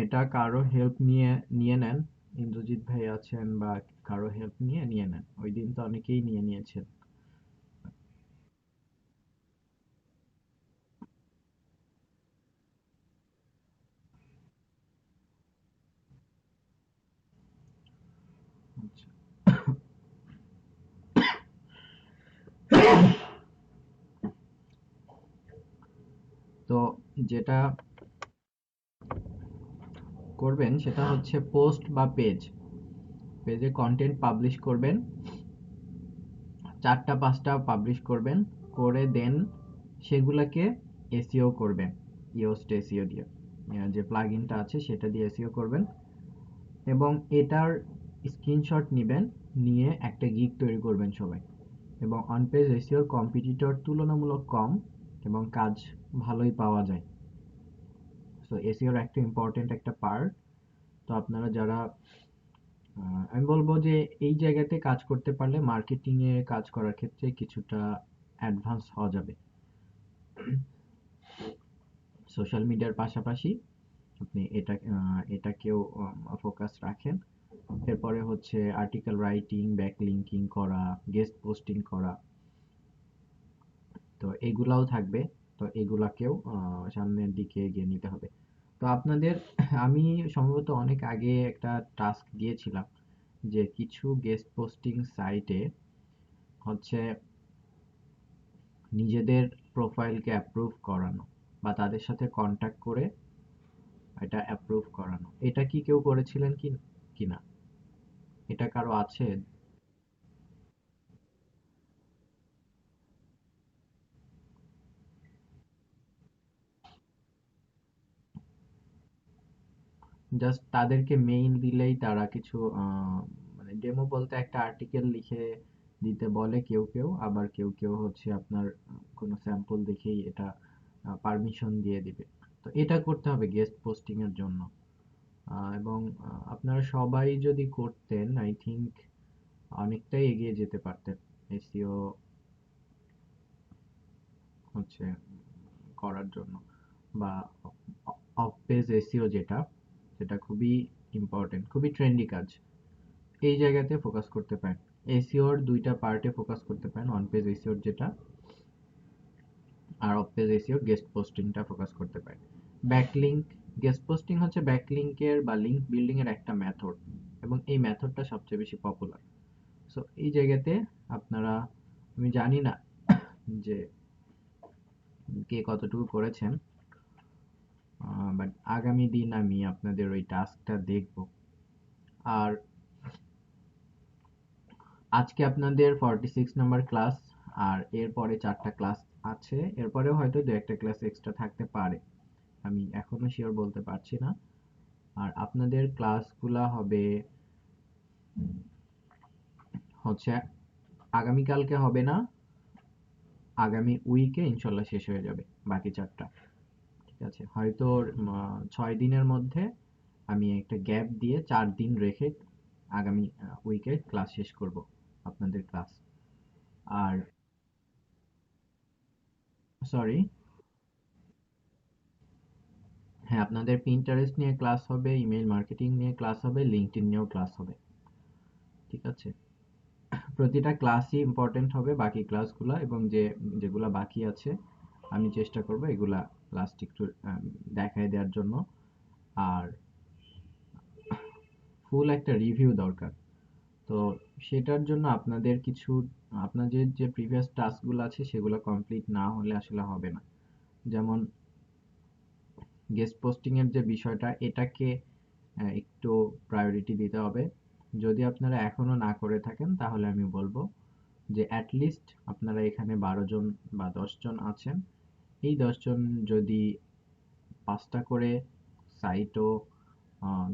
এটা কারো হেল্প নিয়ে নিয়ে নেন, ইন্দ্রজিৎ ভাই আছেন বা কারো হেল্প নিয়ে নেন, ওই দিন তো অনেকেই নিয়ে নিয়েছেন। আচ্ছা। তো যেটা করবেন সেটা হচ্ছে পোস্ট বা পেজে কন্টেন্ট পাবলিশ করবেন, 4টা 5টা পাবলিশ করবেন, করে দেন সেগুলাকে এসইও করবেন, ইয়োস্ট এসইও দিয়ে, যে প্লাগইনটা আছে সেটা দিয়ে এসইও করবেন, এবং এটার স্ক্রিনশট নেবেন, নিয়ে একটা গিগ তৈরি করবেন সবাই। এবং অন পেজ এসইওর কম্পিটিটর তুলনামূলক কম এবং কাজ ভালোই পাওয়া যায়। সো এসইওর একটা ইম্পর্টেন্ট একটা পার্ট। তো আপনারা যারা আমি বলবো যে এই জায়গাতে কাজ করতে পারলে মার্কেটিং এ কাজ করার ক্ষেত্রে কিছুটা অ্যাডভান্স হওয়া যাবে। সোশ্যাল মিডিয়ার পাশাপাশি আপনি এটাকেও ফোকাস রাখেন। এরপরে হচ্ছে আর্টিকেল রাইটিং, ব্যাকলিঙ্কিং করা, গেস্ট পোস্টিং করা, তো এগুলাও থাকবে। তো এগুলাকেও সামনের দিকে এগিয়ে নিতে হবে। তো আপনাদের আমি সম্ভবত অনেক আগে একটা টাস্ক দিয়েছিলাম যে কিছু গেস্ট পোস্টিং সাইটে হচ্ছে নিজেদের প্রোফাইলকে অ্যাপ্রুভ করানো বা তাদের সাথে কন্ট্যাক্ট করে এটা অ্যাপ্রুভ করানো। এটা কি কেউ করেছিলেন কিনা? এটা কারো আছে? জাস্ট তাদেরকে মেইল দিলেই তারা কিছু মানে ডেমো বলতে একটা আর্টিকেল লিখে দিতে বলে কেউ কেউ, আবার কেউ কেউ হচ্ছে আপনার কোনো স্যাম্পল দেখেই এটা পারমিশন দিয়ে দিবে। তো এটা করতে হবে গেস্ট পোস্টিং এর জন্য। এবং আপনারা সবাই যদি করতেন আই থিংক অনেকটাই এগিয়ে যেতে পারতেন এসইও হচ্ছে করার জন্য, বা অফ পেজ এসইও যেটা, সেটা খুবই ইম্পর্টেন্ট, খুবই ট্রেন্ডি কাজ। এই জায়গাতে ফোকাস করতে পারেন। এসইওর 2টা পার্টে ফোকাস করতে পারেন, অন পেজ এসইওর যেটা, আর অফ পেজ এসইওর গেস্ট পোস্টিংটা ফোকাস করতে পারেন। ব্যাকলিংক, গেস্ট পোস্টিং হচ্ছে ব্যাকলিংকের বা লিংক বিল্ডিং এর একটা মেথড, এবং এই মেথডটা সবচেয়ে বেশি পপুলার। সো এই জায়গাতে আপনারা, আমি জানি না যে কে কতটুকু করেছেন, বাট আগামী দিন আমি আপনাদের ওই টাস্কটা দেখব। আর আজকে আপনাদের 46 নাম্বার ক্লাস, আর এরপরে 4টা ক্লাস আছে, এরপরেও হয়তো 2-1টা ক্লাস এক্সট্রা থাকতে পারে, আমি এখনো শিওর বলতে পারছি না। আর আপনাদের ক্লাসগুলা হবে হচ্ছে আগামীকালকে হবে না, আগামী উইকে ইনশাল্লাহ শেষ হয়ে যাবে বাকি 4টা। ঠিক আছে, হয়তো 6 দিনের মধ্যে আমি একটা গ্যাপ দিয়ে 4 দিন রেখে আগামী উইকে ক্লাস শেষ করব আপনাদের ক্লাস। আর সরি, হ্যাঁ, আপনাদের পিন্টারেস্ট নিয়ে ক্লাস হবে, ইমেল মার্কেটিং নিয়ে ক্লাস হবে, লিঙ্কডইন নিয়েও ক্লাস হবে। ঠিক আছে, প্রতিটা ক্লাসই ইম্পর্টেন্ট হবে বাকি ক্লাসগুলো, এবং যেগুলা বাকি আছে আমি চেষ্টা করব এগুলা লাস্ট একটু দেখায় দেওয়ার জন্য। আর ফুল একটা রিভিউ দরকার। তো সেটার জন্য আপনাদের কিছু, আপনাদের যে প্রিভিয়াস টাস্কগুলো আছে সেগুলো কমপ্লিট না হলে আসলে হবে না। যেমন গেস্ট পোস্টিং এর যে বিষয়টা, এটাকে একটু প্রায়োরিটি দিতে হবে। যদি আপনারা এখনো না করে থাকেন তাহলে আমি বলবো যে অ্যাটলিস্ট আপনারা এখানে 12 জন বা 10 জন আছেন, এই 10 জন যদি 5টা করে সাইটও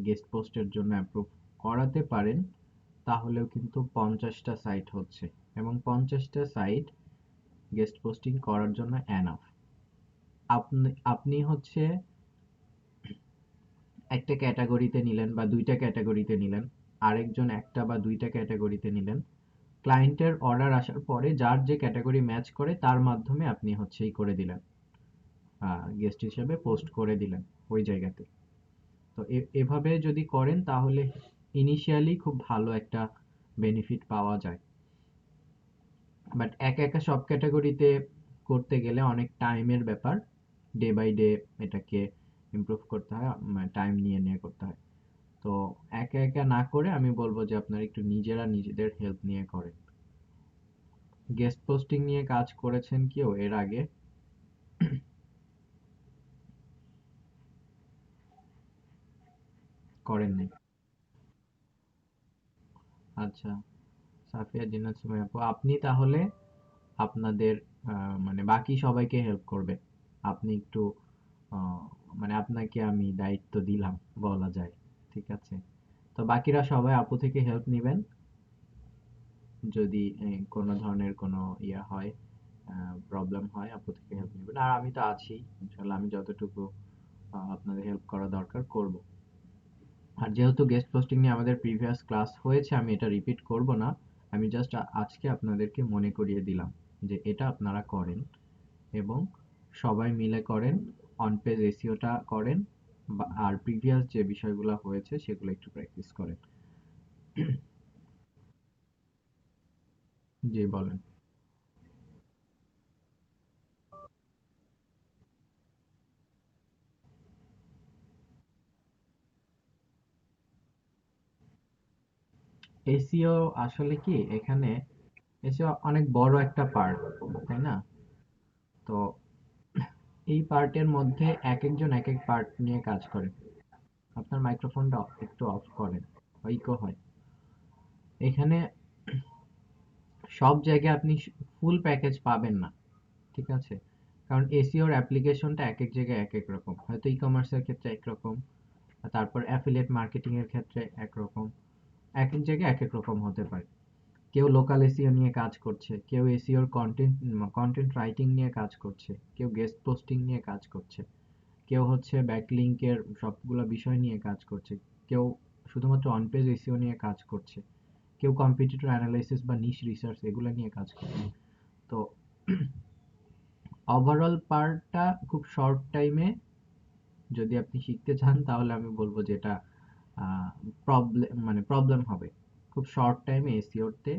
গেস্ট পোস্টের জন্য অ্যাপ্রুভ করাতে পারেন, তাহলেও কিন্তু 50টা সাইট হচ্ছে, এবং 50টা সাইট গেস্ট পোস্টিং করার জন্য এনাফ। আপনি আপনি হচ্ছে একটা ক্যাটাগরিতে নিলেন বা 2টা ক্যাটাগরিতে নিলেন, আরেকজন একটা বা 2টা ক্যাটাগরিতে নিলেন, ক্লায়েন্টের অর্ডার আসার পরে যার যে ক্যাটাগরি ম্যাচ করে তার মাধ্যমে আপনি হচ্ছে করে দিলেন, গেস্ট হিসেবে পোস্ট করে দিলেন ওই জায়গাতে। তো এভাবে যদি করেন তাহলে ইনিশিয়ালি খুব ভালো একটা বেনিফিট পাওয়া যায়। বাট একা একা সব ক্যাটাগরিতে করতে গেলে অনেক টাইমের ব্যাপার। ডে বাই ডে এটাকে ইমপ্রুভ করতে হয়, টাইম নিয়ে নিয়ে করতে হয়। তো একা একা না করে আমি বলবো যে আপনারা একটু নিজেরা নিজেদের হেল্প নিয়ে করেন। গেস্ট পোস্টিং নিয়ে কাজ করেছেন কেউ এর আগে? করেন নাই? আচ্ছা, সাফিয়া জিন্নাত সুমাইয়া আপু, আপনি তাহলে আপনাদের মানে বাকি সবাইকে হেল্প করবেন। আপনি একটু আহ, মানে আপনাকে আমি দায়িত্ব দিলাম বলা যায়। ঠিক আছে, তো বাকিরা সবাই আপু থেকে হেল্প নেবেন। যদি কোনো ধরনের কোনো ইয়া হয়, প্রবলেম হয়, আপু থেকে হেল্প নেবেন। আর আমি তো আছি, ইনশাল্লাহ আমি যতটুকু আপনাদের হেল্প করা দরকার করব। আর যেহেতু গেস্ট পোস্টিং নিয়ে আমাদের প্রিভিয়াস ক্লাস হয়েছে, আমি এটা রিপিট করব না। আমি জাস্ট আজকে আপনাদেরকে মনে করিয়ে দিলাম যে এটা আপনারা করেন, এবং সবাই মিলে করেন। অন পেজ এসিওটা করেন, আর প্রিভিয়াস যে বিষয়গুলো হয়েছে সেগুলো একটু প্র্যাকটিস করেন। জি বলেন। এসিও আসলে কি, এখানে এসিও অনেক বড় একটা পার্ট, তাই না? তো এই পার্টের মধ্যে এক একজন এক এক পার্ট নিয়ে কাজ করে। আপনার মাইক্রোফোনটা একটু অফ করেন, ইকো হয় এখানে। সব জায়গায় আপনি ফুল প্যাকেজ পাবেন না, ঠিক আছে? কারণ এসিওর অ্যাপ্লিকেশনটা এক এক জায়গায় এক এক রকম, হয়তো ই কমার্সের ক্ষেত্রে একরকম, তারপর অ্যাফিলিয়েট মার্কেটিং এর ক্ষেত্রে একরকম, এক এক জায়গায় এক এক রকম হতে পারে। কেউ লোকাল এসিও নিয়ে কাজ করছে, কেউ এসিওর কন্টেন্ট কন্টেন্ট রাইটিং নিয়ে কাজ করছে, কেউ গেস্ট পোস্টিং নিয়ে কাজ করছে, কেউ হচ্ছে ব্যাকলিংকের সবগুলো বিষয় নিয়ে কাজ করছে, কেউ শুধুমাত্র অন পেজ এসিও নিয়ে কাজ করছে, কেউ কম্পিটিটর অ্যানালাইসিস বা নিশ রিসার্চ এগুলো নিয়ে কাজ করছে। তো ওভারঅল পার্টটা খুব শর্ট টাইমে যদি আপনি শিখতে চান তাহলে আমি বলবো যে এটা প্রবলেম হবে। খুব শর্ট টাইমে এসিওতে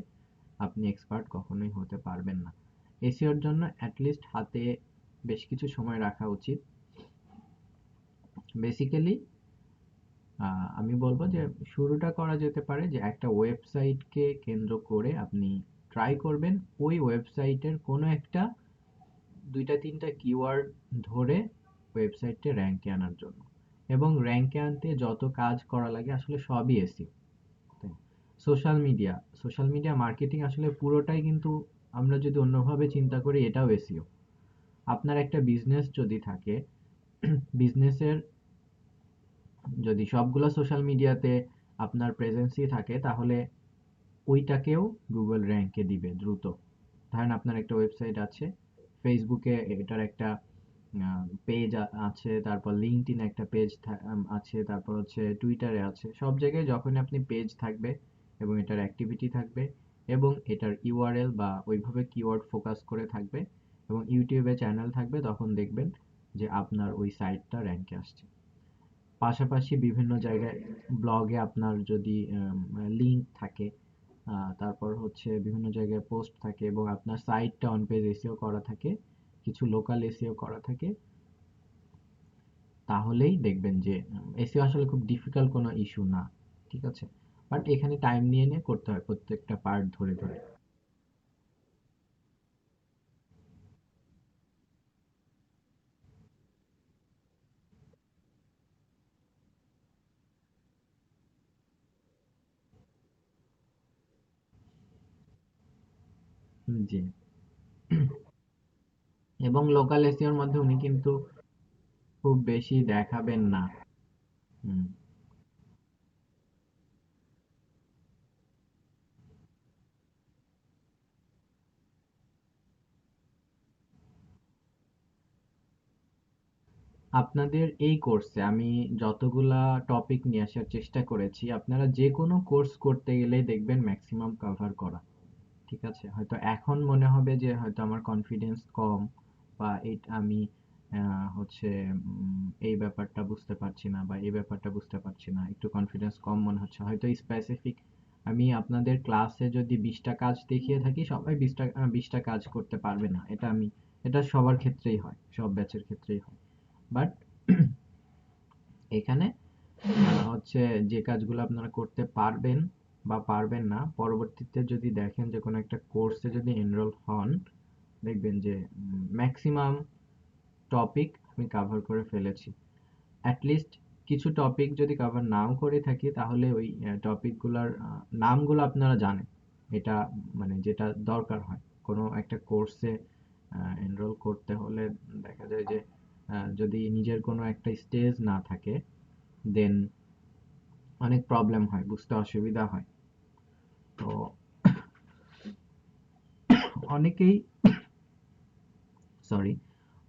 আপনি এক্সপার্ট কখনোই হতে পারবেন না। এসিওর জন্য অ্যাটলিস্ট হাতে বেশ কিছু সময় রাখা উচিত। বেসিক্যালি আমি বলবো যে শুরুটা করা যেতে পারে যে একটা ওয়েবসাইটকে কেন্দ্র করে আপনি ট্রাই করবেন ওই ওয়েবসাইটের কোনো একটা দুইটা তিনটা কিওয়ার্ড ধরে ওয়েবসাইটে র্যাঙ্কে আনার জন্য। এবং র্যাঙ্কে আনতে যত কাজ করা লাগে আসলে সবই এসিও। সোশ্যাল মিডিয়া মার্কেটিং আসলে পুরোটাই কিন্তু, আমরা যদি অন্যভাবে চিন্তা করি, এটাও এসিও। আপনার একটা বিজনেস যদি থাকে, বিজনেসের যদি সবগুলো সোশ্যাল মিডিয়াতে আপনার প্রেজেন্সই থাকে, তাহলে ওইটাকেও গুগল র্যাঙ্কে দিবে দ্রুত। ধরেন আপনার একটা ওয়েবসাইট আছে, ফেসবুকে এটার একটা পেজ আছে, তারপর লিঙ্কডইন একটা পেজ আছে, তারপর হচ্ছে টুইটারে আছে। সব জায়গায় যখন আপনি পেজ থাকবে এবং এটার অ্যাক্টিভিটি থাকবে এবং এটার ইউআরএল বা ওইভাবে কিওয়ার্ড ফোকাস করে থাকবে এবং ইউটিউবে চ্যানেল থাকবে, তখন দেখবেন যে আপনার ওই সাইটটা র্যাঙ্কে আসছে। পাশাপাশি বিভিন্ন জায়গায় ব্লগে আপনার যদি লিঙ্ক থাকে, তারপর হচ্ছে বিভিন্ন জায়গায় পোস্ট থাকে এবং আপনার সাইটটা অন পেজ এসিও করা থাকে, কিছু লোকাল এসিও করা থাকে, তাহলেই দেখবেন যে এসিও আসলে খুব ডিফিকাল্ট কোনো ইস্যু না। ঠিক আছে, বাট এখানে টাইম নিয়ে নিয়ে করতে হয় প্রত্যেকটা পার্ট ধরে ধরে। জি, এবং লোকাল এসিওর মধ্যে উনি কিন্তু খুব বেশি দেখাবেন না। হুম। আপনাদের এই কোর্সে আমি যতগুলা টপিক নিয়ে আসার চেষ্টা করেছি, আপনারা যে কোনো কোর্স করতে গেলেই দেখবেন ম্যাক্সিমাম কভার করা। ঠিক আছে, হয়তো এখন মনে হবে যে হয়তো আমার কনফিডেন্স কম, বা এটা আমি হচ্ছে এই ব্যাপারটা বুঝতে পারছি না বা এই ব্যাপারটা বুঝতে পারছি না, একটু কনফিডেন্স কম মনে হচ্ছে, হয়তো স্পেসিফিক আমি আপনাদের ক্লাসে যদি 20টা কাজ দেখিয়ে থাকি, সবাই 20টা কাজ করতে পারবে না, এটা সবার ক্ষেত্রেই হয়, সব ব্যাচের ক্ষেত্রেই হয়। বাট এখানে হচ্ছে যে কাজগুলো আপনারা করতে পারবেন বা পারবেন না, পরবর্তীতে যদি দেখেন যে কোনো একটা কোর্সে যদি এনরোল হন, দেখবেন যে ম্যাক্সিমাম টপিক আমি কভার করে ফেলেছি। অ্যাটলিস্ট কিছু টপিক যদি কভার নাও করে থাকি, তাহলে ওই টপিকগুলোর নামগুলো আপনারা জানেন। এটা মানে যেটা দরকার হয় কোনো একটা কোর্সে এনরোল করতে হলে, দেখা যায় যে যদি নিজের কোনো একটা স্টেজ না থাকে, দেন অনেক প্রবলেম হয়, বুঝতে অসুবিধা হয়। তো অনেকেই সরি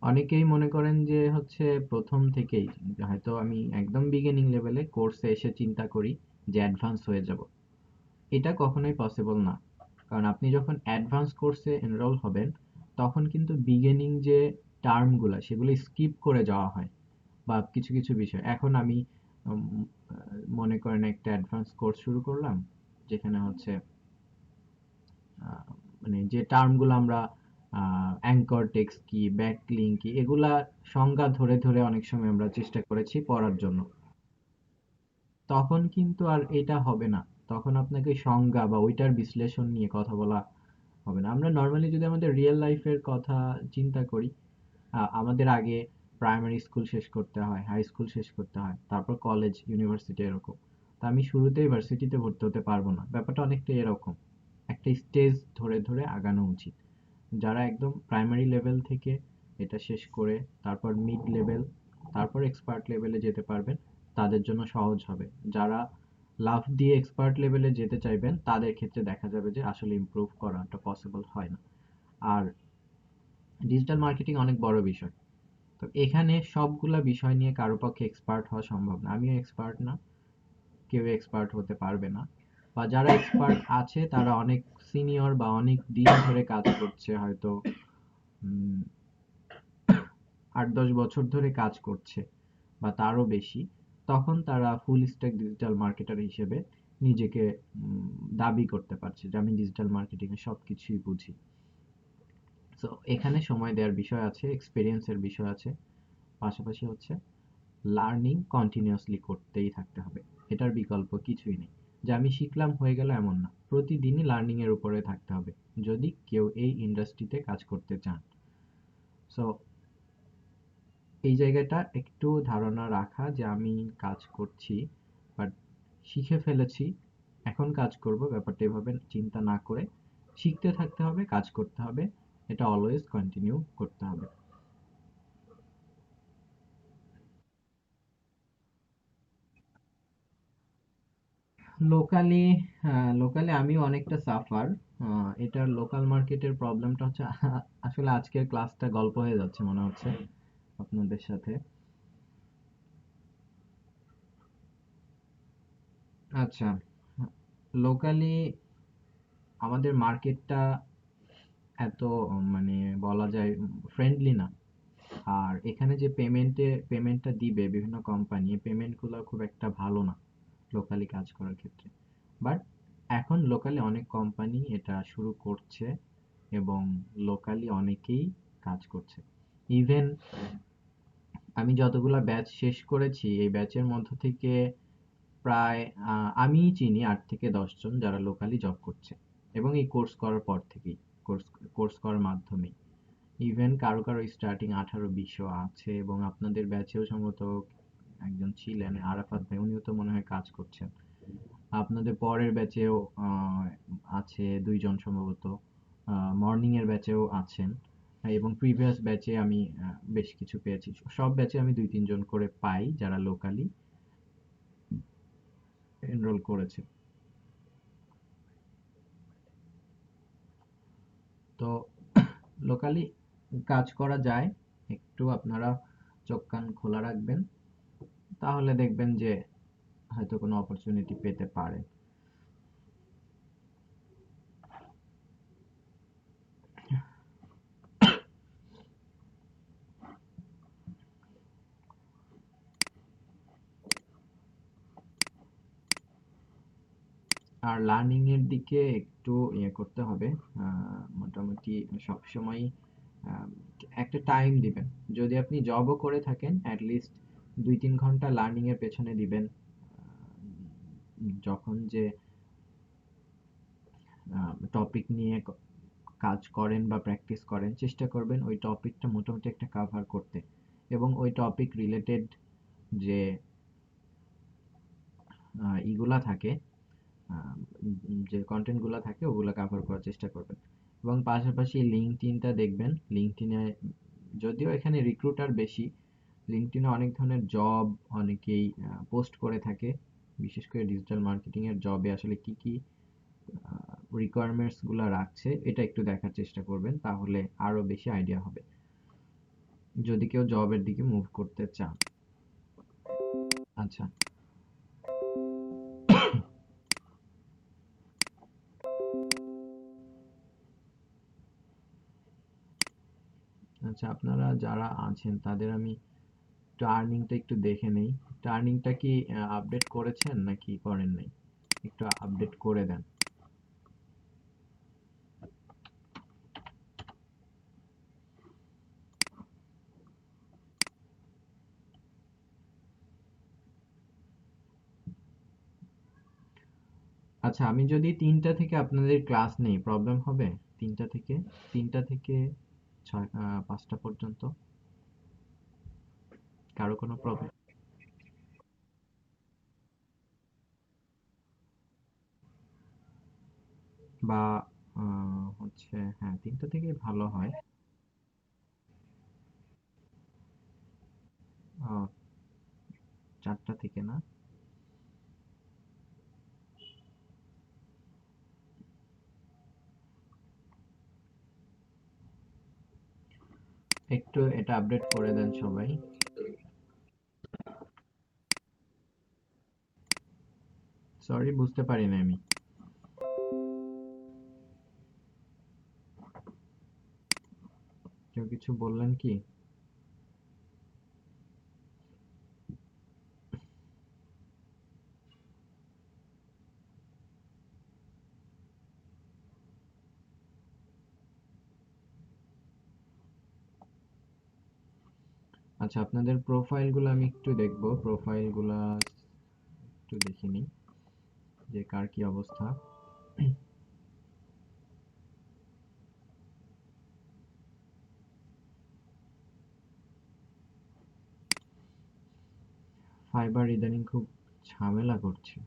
অনেকেই মনে করেন যে হচ্ছে প্রথম থেকেই, হয়তো আমি একদম বিগিনিং লেভেলে কোর্সে এসে চিন্তা করি যে অ্যাডভান্স হয়ে যাব। এটা কখনোই পসিবল না। কারণ আপনি যখন অ্যাডভান্স কোর্সে এনরোল হবেন, তখন কিন্তু বিগিনিং যে টার্মগুলো সেগুলো স্কিপ করে যাওয়া হয়, বা কিছু কিছু বিষয়। এখন আমি মনে করেন একটা অ্যাডভান্স কোর্স শুরু করলাম, যেখানে হচ্ছে মানে যে টার্মগুলো আমরা অ্যাঙ্কর টেক্সট কি, ব্যাকলিঙ্ক কি, এগুলা সংজ্ঞা ধরে ধরে অনেক সময় আমরা চেষ্টা করেছি পড়ার জন্য। তখন কিন্তু আর এটা হবে না। তখন আপনাকে সংজ্ঞা বা ওইটার বিশ্লেষণ নিয়ে কথা বলা হবে না। আমরা নর্মালি যদি আমাদের রিয়েল লাইফের কথা চিন্তা করি, আমাদের আগে প্রাইমারি স্কুল শেষ করতে হয়, হাই স্কুল শেষ করতে হয়, তারপর কলেজ, ইউনিভার্সিটি, এরকম। তো আমি শুরুতেই ভার্সিটিতে ভর্তি হতে পারবো না, ব্যাপারটা অনেকটা এরকম। একটা স্টেজ ধরে ধরে আগানো উচিত। যারা একদম প্রাইমারি লেভেল থেকে এটা শেষ করে তারপর মিড লেভেল, তারপর এক্সপার্ট লেভেলে যেতে পারবেন, তাদের জন্য সহজ হবে। যারা লাফ দিয়ে এক্সপার্ট লেভেলে যেতে চাইবেন, তাদের ক্ষেত্রে দেখা যাবে যে আসলে ইমপ্রুভ করাটা পসিবল হয় না। আর ডিজিটাল মার্কেটিং অনেক বড় বিষয়। তো এখানে সবগুলা বিষয় নিয়ে কারো পক্ষে এক্সপার্ট হওয়া সম্ভব না। আমিও এক্সপার্ট না, কেউ এক্সপার্ট হতে পারবে না। বা যারা এক্সপার্ট আছে তারা অনেক সিনিয়র বা অনেক দিন ধরে কাজ করছে, হয়তো 8-10 বছর ধরে কাজ করছে বা তারও বেশি। তখন তারা ফুল স্ট্যাক ডিজিটাল মার্কেটার হিসেবে নিজেকে দাবি করতে পারছে যে আমি ডিজিটাল মার্কেটিং এ সবকিছুই বুঝি। তো এখানে সময় দেওয়ার বিষয় আছে, এক্সপেরিয়েন্সের বিষয় আছে, পাশাপাশি হচ্ছে লার্নিং কন্টিনিউয়াসলি করতেই থাকতে হবে। এটার বিকল্প কিছুই নেই যে আমি শিখলাম হয়ে গেল, এমন না। প্রতিদিনই লার্নিং এর উপরে থাকতে হবে যদি কেউ এই ইন্ডাস্ট্রিতে কাজ করতে চান। সো এই জায়গাটা একটু ধারণা রাখা যে আমি কাজ করছি, বাট শিখে ফেলেছি, এখন কাজ করব, ব্যাপারটা এভাবে চিন্তা না করে শিখতে থাকতে হবে, কাজ করতে হবে, এটা অলওয়েজ কন্টিনিউ করতে হবে। লোকালি লোকালি আমিও অনেকটা সাফার। এটার লোকাল মার্কেটের প্রবলেমটা হচ্ছে আসলে আজকের ক্লাসটা গল্প হয়ে যাচ্ছে মনে হচ্ছে আপনাদের সাথে। আচ্ছা, লোকালি আমাদের মার্কেটটা এত মানে বলা যায় ফ্রেন্ডলি না। আর এখানে যে পেমেন্টটা দিবে বিভিন্ন কোম্পানি, পেমেন্টগুলো খুব একটা ভালো না লোকালি কাজ করার ক্ষেত্রে। বাট এখন লোকালি অনেক কোম্পানি এটা শুরু করছে এবং লোকালি অনেকেই কাজ করছে। ইভেন আমি যতগুলা ব্যাচ শেষ করেছি, এই ব্যাচের মধ্য থেকে প্রায় আমিই চিনি 8 থেকে 10 জন যারা লোকালি জব করছে, এবং এই কোর্স করার পর থেকেই, কোর্স কোর্স করার মাধ্যমেই। ইভেন কারো কারো স্টার্টিং 18-20ও আছে, এবং আপনাদের ব্যাচেও সম্ভবত একজন ছিলেন আরাফাত ভাই, উনিও তো মনে হয় কাজ করছেন। আপনাদের পরের ব্যাচেও আছে 2 জন সম্ভবত, মর্নিং এর ব্যাচেও আছেন, এবং প্রিভিয়াস ব্যাচে আমি বেশ কিছু পেয়েছি। সব ব্যাচে আমি 2-3 জন করে পাই যারা লোকালি এনরোল করেছে। তো লোকালি কাজ করা যায়, একটু আপনারা চোখ কান খোলা রাখবেন, তাহলে দেখবেন যে হয়তো কোনো অপরচুনিটি পেতে পারেন। আর লার্নিং এর দিকে একটু ইয়ে করতে হবে। মোটামুটি সবসময় একটা টাইম দিবেন। যদি আপনি জবও করে থাকেন, অ্যাট লিস্ট 2-3 ঘন্টা লার্নিং এর পেছনে দিবেন। যখন যে টপিক নিয়ে কাজ করেন বা প্র্যাকটিস করেন, চেষ্টা করবেন ওই টপিকটা মোটামুটি একটা কাভার করতে, এবং ওই টপিক রিলেটেড যে ইগুলা থাকে, যে কন্টেন্ট গুলা থাকে ওগুলা কভার করার চেষ্টা করবেন। এবং পাশাপাশি লিঙ্কডইনটা দেখবেন। লিঙ্কডইনে যদিও এখানে রিক্রুটার বেশি, লিঙ্কডইনে অনেক ধরনের জব অনেকেই পোস্ট করে থাকে। বিশেষ করে ডিজিটাল মার্কেটিং এর জবে আসলে কি কি রিকোয়ারমেন্টস গুলা রাখছে, এটা একটু দেখার চেষ্টা করবেন, তাহলে আরো বেশি আইডিয়া হবে যদি কেউ জবের দিকে মুভ করতে চান। আচ্ছা। আচ্ছা, আপনারা যারা আছেন তাদের আমি একটু আর্নিংটা একটু দেখে নেই। আর্নিংটা কি আপডেট করেছেন নাকি করেন নাই? একটু আপডেট করে দেন। আচ্ছা, আমি যদি 3টা থেকে আপনাদের ক্লাস নেই, প্রবলেম হবে? 3টা থেকে 5টা পর্যন্ত কারো কোনো প্রবলেম? বা হচ্ছে, হ্যাঁ, 3টা থেকেই ভালো হয়। 4টা থেকে না? একটু এটা আপডেট করে দেন সবাই। সরি, বুঝতে পারি না আমি। কেউ কিছু বললেন কি? আচ্ছা, আপনাদের প্রোফাইল গুলো আমি একটু দেখবো। প্রোফাইল গুলা একটু দেখে নিই যে কার কি অবস্থা। ফাইবার ইদানিং খুব ঝামেলা করছে।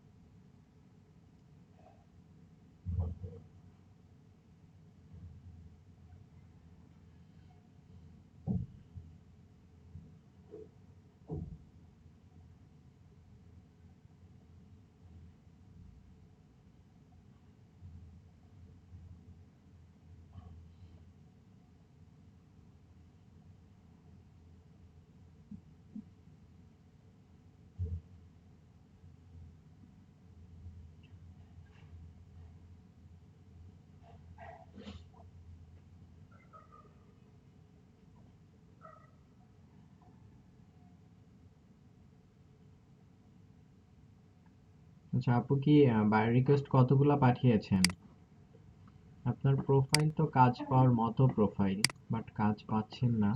আচ্ছা, আপু কি বায়োর রিকোয়েস্ট কতগুলা পাঠিয়েছেন? আপনার প্রোফাইল তো কাজ পাওয়ার মতো প্রোফাইল, বাট কাজ পাচ্ছেন না।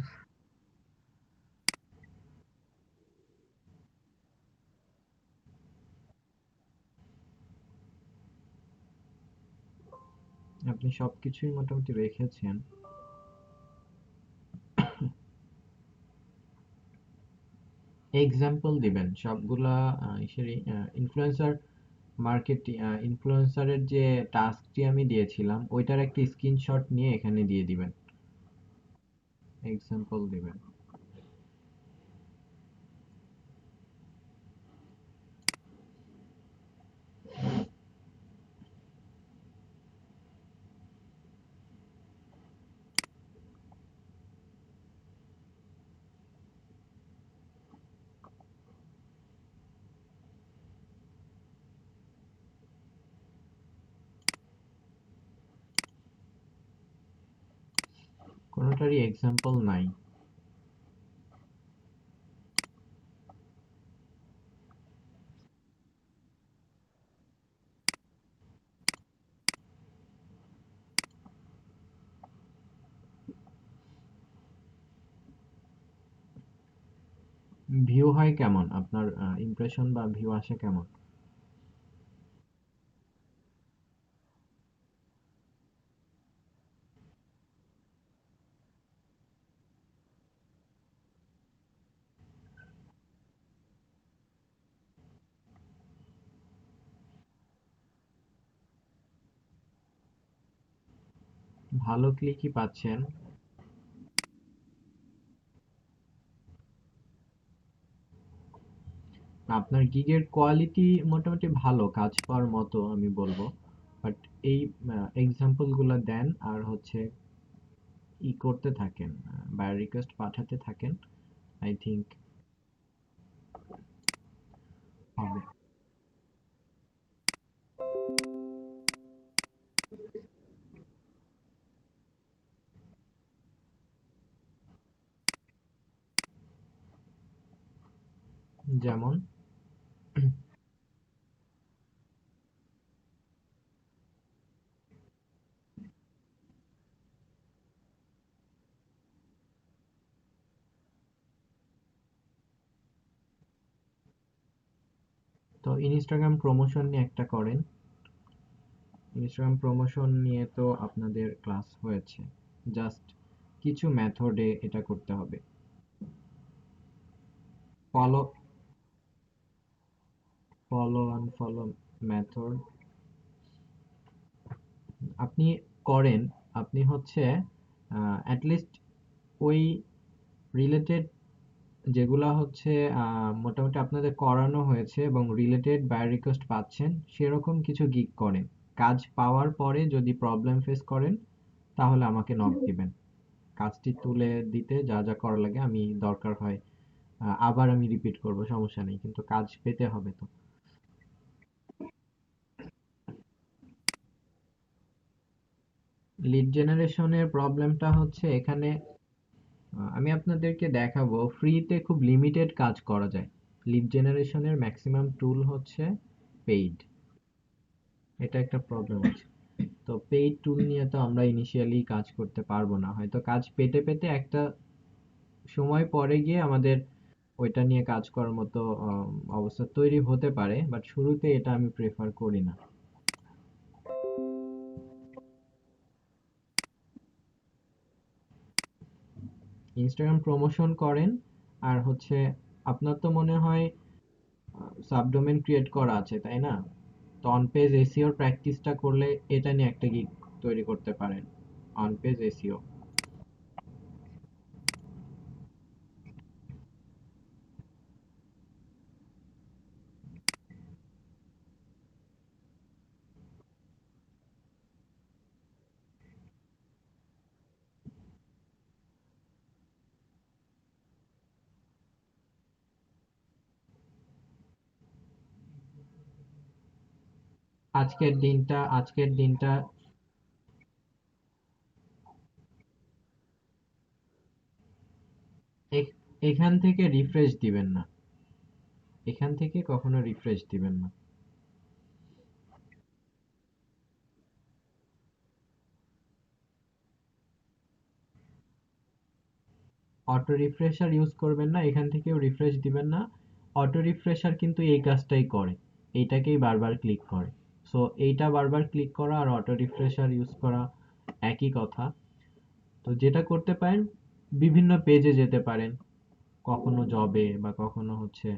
আপনি সবকিছুই মোটামুটি রেখেছেন। এক্সাম্পল দিবেন সবগুলা। ইনফ্লুয়েন্সার মার্কেটিং, ইনফ্লুয়েন্সারের যে টাস্কটি আমি দিয়েছিলাম ওইটার একটা স্ক্রিনশট নিয়ে এখানে দিয়ে দিবেন। এক্সাম্পল দিবেন। কোনোটারই এক্সাম্পল নাই। ভিউ হয় কেমন আপনার? ইমপ্রেশন বা ভিউ আসে কেমন? ভালো ক্লিকই পাচ্ছেন। আপনার গিগের কোয়ালিটি মোটামুটি ভালো, কাজ পাওয়ার মতো আমি বলবো। বাট এই এক্সাম্পল গুলা দেন আর হচ্ছে করতে থাকেন, বায়ার রিকোয়েস্ট পাঠাতে থাকেন, আই থিংক হবে। যেমন তো ইনস্টাগ্রাম প্রমোশন নিয়ে একটা করেন। ইনস্টাগ্রাম প্রমোশন নিয়ে তো আপনাদের ক্লাস হয়েছে, জাস্ট কিছু মেথডে এটা করতে হবে। ফলো ফলো আনফলো মেথড আপনি করেন। আপনি হচ্ছে অ্যাটলিস্ট ওই রিলেটেড যেগুলা হচ্ছে মোটামুটি আপনাদের করানো হয়েছে এবং রিলেটেড বায়ার রিকোয়েস্ট পাচ্ছেন, সেরকম কিছু গিগ করেন। কাজ পাওয়ার পরে যদি প্রবলেম ফেস করেন তাহলে আমাকে নক দিবেন। কাজটি তুলে দিতে যা যা করা লাগে আমি দরকার হয় আবার আমি রিপিট করব, সমস্যা নেই, কিন্তু কাজ পেতে হবে তো। লিড জেনারেশনের প্রবলেমটা হচ্ছে এখানে, আমি আপনাদেরকে দেখাবো ফ্রিতে খুব লিমিটেড কাজ করা যায়। লিড জেনারেশনের ম্যাক্সিমাম টুল হচ্ছে পেইড। এটা একটা প্রবলেম আছে। তো পেইড টুল নিয়ে তো আমরা ইনিশিয়ালি কাজ করতে পারবো না, হয়তো কাজ পেতে পেতে একটা সময় পরে গিয়ে আমাদের ওইটা নিয়ে কাজ করার মতো অবস্থা তৈরি হতে পারে, বাট শুরুতে এটা আমি প্রেফার করি না। ইনস্টাগ্রাম প্রমোশন করেন আর হচ্ছে আপনার তো মনে হয় সাবডোমেন ক্রিয়েট করা আছে তাই না? তো অন পেজ এসইওর প্র্যাকটিসটা করলে এটা নিয়ে একটা গিগ তৈরি করতে পারেন, অন পেজ এসইও। আজকের দিনটা এখান থেকে রিফ্রেশ দিবেন না, এখান থেকে কখনো রিফ্রেশ দিবেন না। অটো রিফ্রেশার ইউজ করবেন না, এখান থেকেও রিফ্রেশ দিবেন না। অটো রিফ্রেশার কিন্তু এই কাজটাই করে, এইটাকেই বারবার ক্লিক করে। সো এইটা বারবার ক্লিক করা আর অটো রিফ্রেশার ইউজ করা একই কথা। তো যেটা করতে পারেন, বিভিন্ন পেজে যেতে পারেন, কখনো জবে বা কখনো হচ্ছে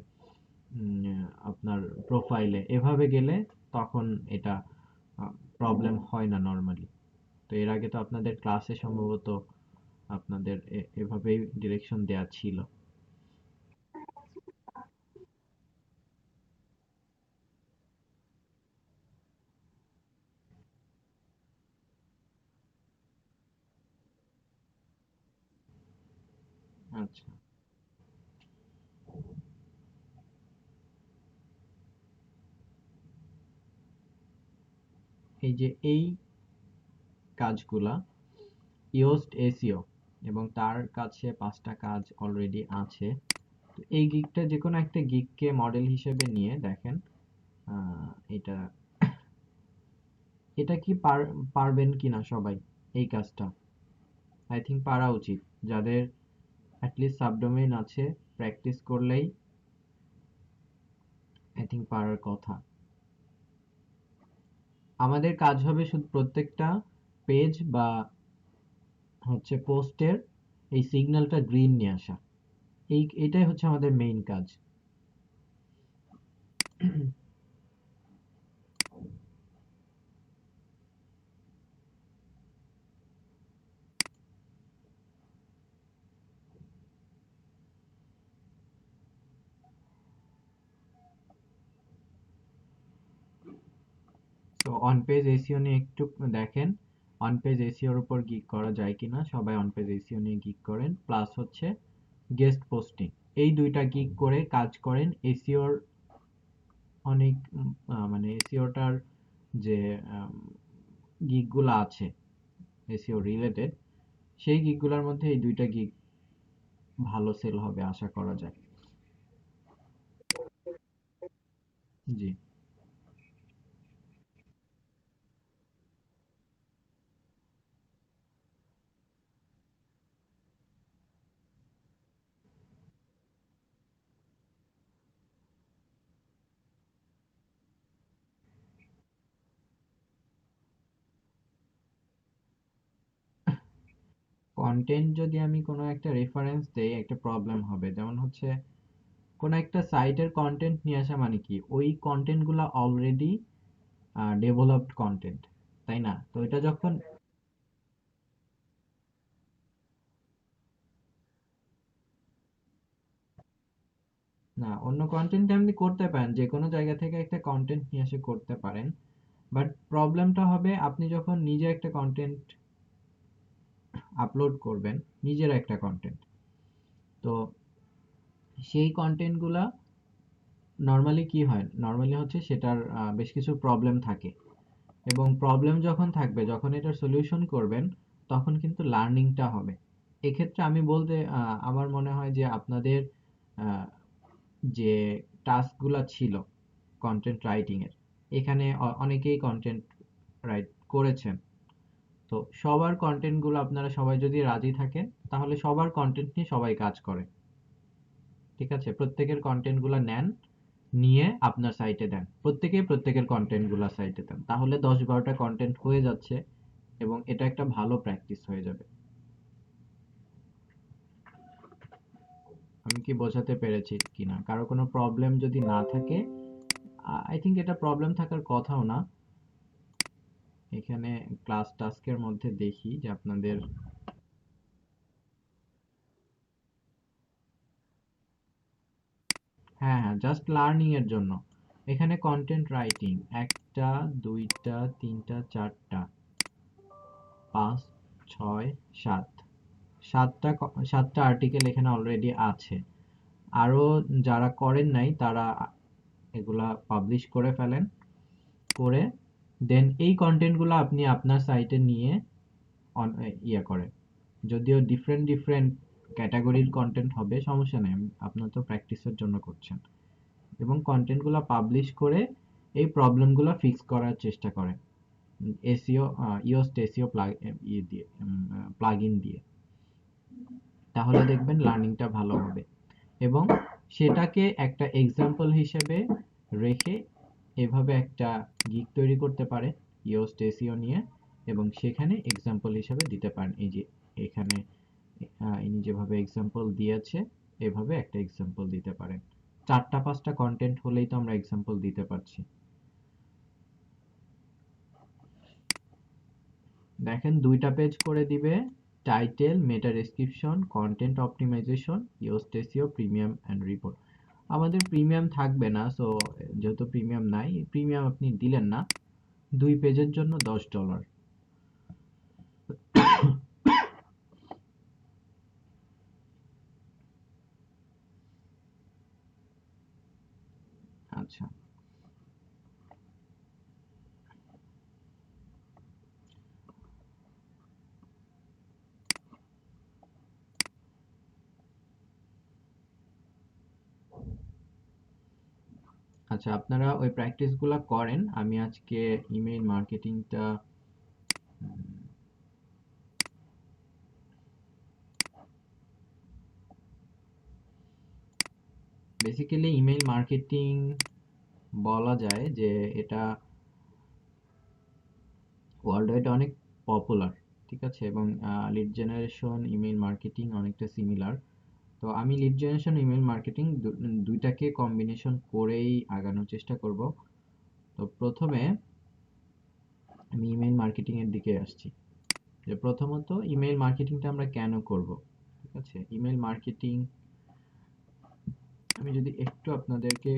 আপনার প্রোফাইলে, এভাবে গেলে তখন এটা প্রবলেম হয় না নর্মালি। তো এর আগে তো আপনাদের ক্লাসে সম্ভবত আপনাদের এভাবেই ডিরেকশন দেয়া ছিল। আচ্ছা, এই যে এই কাজগুলা ইয়োস্ট এসিও এবং তার কাছে 5টা কাজ অলরেডি আছে। তো এই গিগটা যে কোনো একটা গিগকে মডেল হিসেবে নিয়ে দেখেন, এটা এটা কি পারবেন কিনা সবাই এই কাজটা। আই থিংক পারা উচিত, যাদের অ্যাটলিস্ট সাবডোমেইন আছে প্র্যাকটিস করলেই আই থিঙ্ক পারার কথা। আমাদের কাজ হবে শুধু প্রত্যেকটা পেজ বা হচ্ছে পোস্টের এই সিগন্যালটা গ্রিন নিয়ে আসা। এটাই হচ্ছে আমাদের মেইন কাজ। তো অন পেজ এসইও নিয়ে একটু দেখেন, অন পেজ এসইওর উপর গিগ করা যায় কিনা। সবাই অন পেজ এসইও নিয়ে গিগ করেন, প্লাস হচ্ছে গেস্ট পোস্টিং, এই দুইটা গিগ করে কাজ করেন। এসইওর অনেক মানে এসইওটার যে গিগ গুলো আছে এসইও রিলেটেড, সেই গিগ গুলার মধ্যে এই দুইটা গিগ ভালো সেল হবে আশা করা যায়। জি। কন্টেন্ট যদি আমি কোনো একটা রেফারেন্স দেই, একটা প্রবলেম হবে। যেমন হচ্ছে কোনো একটা সাইটের কন্টেন্ট নিয়ে আসা মানে কি, ওই কন্টেন্ট গুলা অলরেডি ডেভেলপড কন্টেন্ট, তাই না? তো এটা যখন না, অন্য কন্টেন্ট আপনি করতে পারেন, যে কোনো জায়গা থেকে একটা কন্টেন্ট নিয়ে এসে করতে পারেন। বাট প্রবলেমটা হবে আপনি যখন নিজে একটা কন্টেন্ট আপলোড করবেন, নিজের একটা কন্টেন্ট, তো সেই কন্টেন্ট গুলা নর্মালি কি হয়, নর্মালি হচ্ছে সেটার বেশ কিছু প্রবলেম থাকে। এবং প্রবলেম যখন থাকবে, যখন এটার সলিউশন করবেন, তখন কিন্তু লার্নিংটা হবে। এক্ষেত্রে আমি বলতে আমার মনে হয় যে আপনাদের আহ, যে টাস্কগুলা ছিল কন্টেন্ট রাইটিং এর, এখানে অনেকেই কন্টেন্ট রাইট করেছেন। তো সবার কন্টেন্ট গুলো আপনারা সবাই যদি রাজি থাকেন, তাহলে সবার কন্টেন্ট নিয়ে সবাই কাজ করে। ঠিক আছে, প্রত্যেকের কন্টেন্ট গুলা নেন, নিয়ে আপনার সাইটে দেন, প্রত্যেকেই প্রত্যেকের কন্টেন্ট গুলা সাইটে দেন, তাহলে 10-12টা কন্টেন্ট হয়ে যাচ্ছে এবং এটা একটা ভালো প্র্যাকটিস হয়ে যাবে। আমি কি বোঝাতে পেরেছি কিনা? কারো কোনো প্রবলেম যদি না থাকে, আই থিঙ্ক এটা প্রবলেম থাকার কথাও না। এখানে ক্লাস টাস্কের মধ্যে দেখি যে আপনাদের, হ্যাঁ হ্যাঁ, জাস্ট লার্নিং এর জন্য। এখানে কন্টেন্ট রাইটিং একটা, দুইটা, তিনটা, চারটা, পাঁচ, ছয়, সাত, সাতটা আর্টিকেল এখানে অলরেডি আছে। আরো যারা করেন নাই তারা এগুলা পাবলিশ করে ফেলেন, করে দেন এই কন্টেন্ট গুলো আপনি আপনার সাইটে নিয়ে ইয়ে করেন। যদিও ডিফারেন্ট ডিফারেন্ট ক্যাটাগরির কন্টেন্ট হবে, সমস্যা নেই, আপনার তো প্র্যাকটিসের জন্য করছেন। এবং কন্টেন্ট গুলো পাবলিশ করে এই প্রবলেম গুলো ফিক্স করার চেষ্টা করেন এসইও, ইওস্ট এসইও প্লাগ ইন দিয়ে। তাহলে দেখবেন লার্নিংটা ভালো হবে। এবং সেটাকে একটা এক্সাম্পল হিসেবে রেখে এভাবে একটা গিগ তৈরি করতে পারে ইওস্ট এসইও নিয়ে, এবং সেখানে এক্সাম্পল হিসেবে দিতে পারেন। এই যে এখানে ইনি যেভাবে এক্সাম্পল দিয়েছে, এভাবে একটা এক্সাম্পল দিতে পারেন। 4টা 5টা কন্টেন্ট হলেই তো আমরা এক্সাম্পল দিতে পারছি। দেখেন 2টা পেজ করে দিবে, title, meta description, content optimization, Yoast SEO, premium and report. আমাদের প্রিমিয়াম থাকবে না, সো যেহেতু প্রিমিয়াম নাই, প্রিমিয়াম আপনি দিলেন না। 2 পেজের জন্য $10। আচ্ছা। আচ্ছা, আপনারা ওই প্র্যাকটিস গুলা করেন। আমি আজকে ইমেইল মার্কেটিংটা বেসিক্যালি ইমেল মার্কেটিং বলা যায় যে এটা ওয়ার্ল্ড ওয়াইড অনেক পপুলার, ঠিক আছে, এবং লিড জেনারেশন ইমেল মার্কেটিং অনেকটা সিমিলার। তো আমি লিড জেনারেশন ইমেল মার্কেটিং দুইটাকে কম্বিনেশন করেই আগানোর চেষ্টা করব। তো প্রথমে আমি ইমেল মার্কেটিং এর দিকে আসছি, যে প্রথমত ইমেল মার্কেটিংটা আমরা কেন করব। ঠিক আছে, ইমেল মার্কেটিং আমি যদি একটু আপনাদেরকে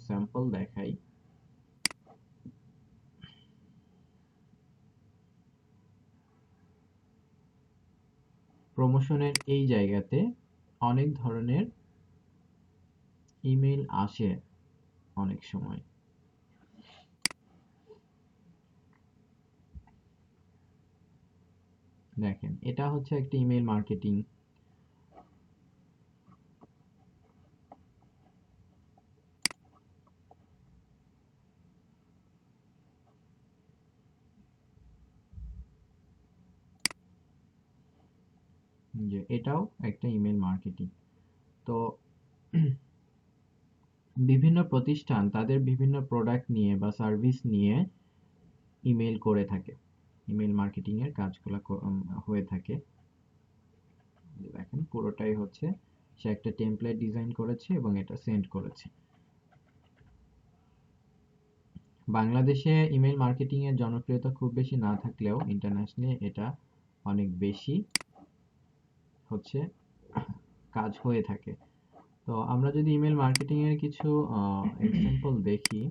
স্যাম্পল দেখাই। প্রমোশনের এই জায়গাতে অনেক ধরনের ইমেল আসে অনেক সময়। দেখেন, এটা হচ্ছে একটা ইমেল মার্কেটিং। যে এটাও একটা ইমেল মার্কেটিং। তো বিভিন্ন প্রতিষ্ঠান তাদের বিভিন্ন প্রোডাক্ট নিয়ে বা সার্ভিস নিয়ে ইমেল করে থাকে, ইমেল মার্কেটিং এর কাজগুলো হয়ে থাকে। দেখেন পুরোটাই হচ্ছে সে একটা টেমপ্লেট ডিজাইন করেছে এবং এটা সেন্ড করেছে। বাংলাদেশে ইমেল মার্কেটিং এর জনপ্রিয়তা খুব বেশি না থাকলেও ইন্টারন্যাশনালি এটা অনেক বেশি হচ্ছে কাজ হয়ে থাকে। তো আমরা যদি ইমেল মার্কেটিং এর কিছু এক্সাম্পল দেখি,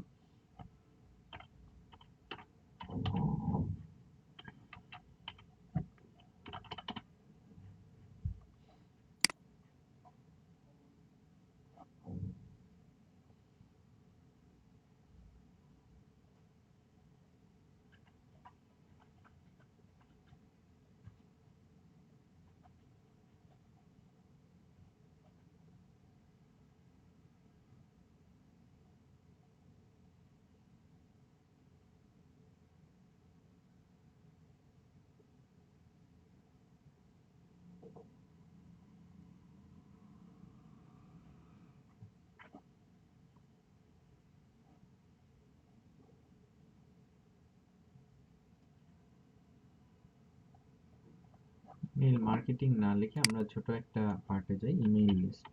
ইমেল মার্কেটিং না লিখে আমরা ছোট একটা পার্টে যাই, ইমেল লিস্ট।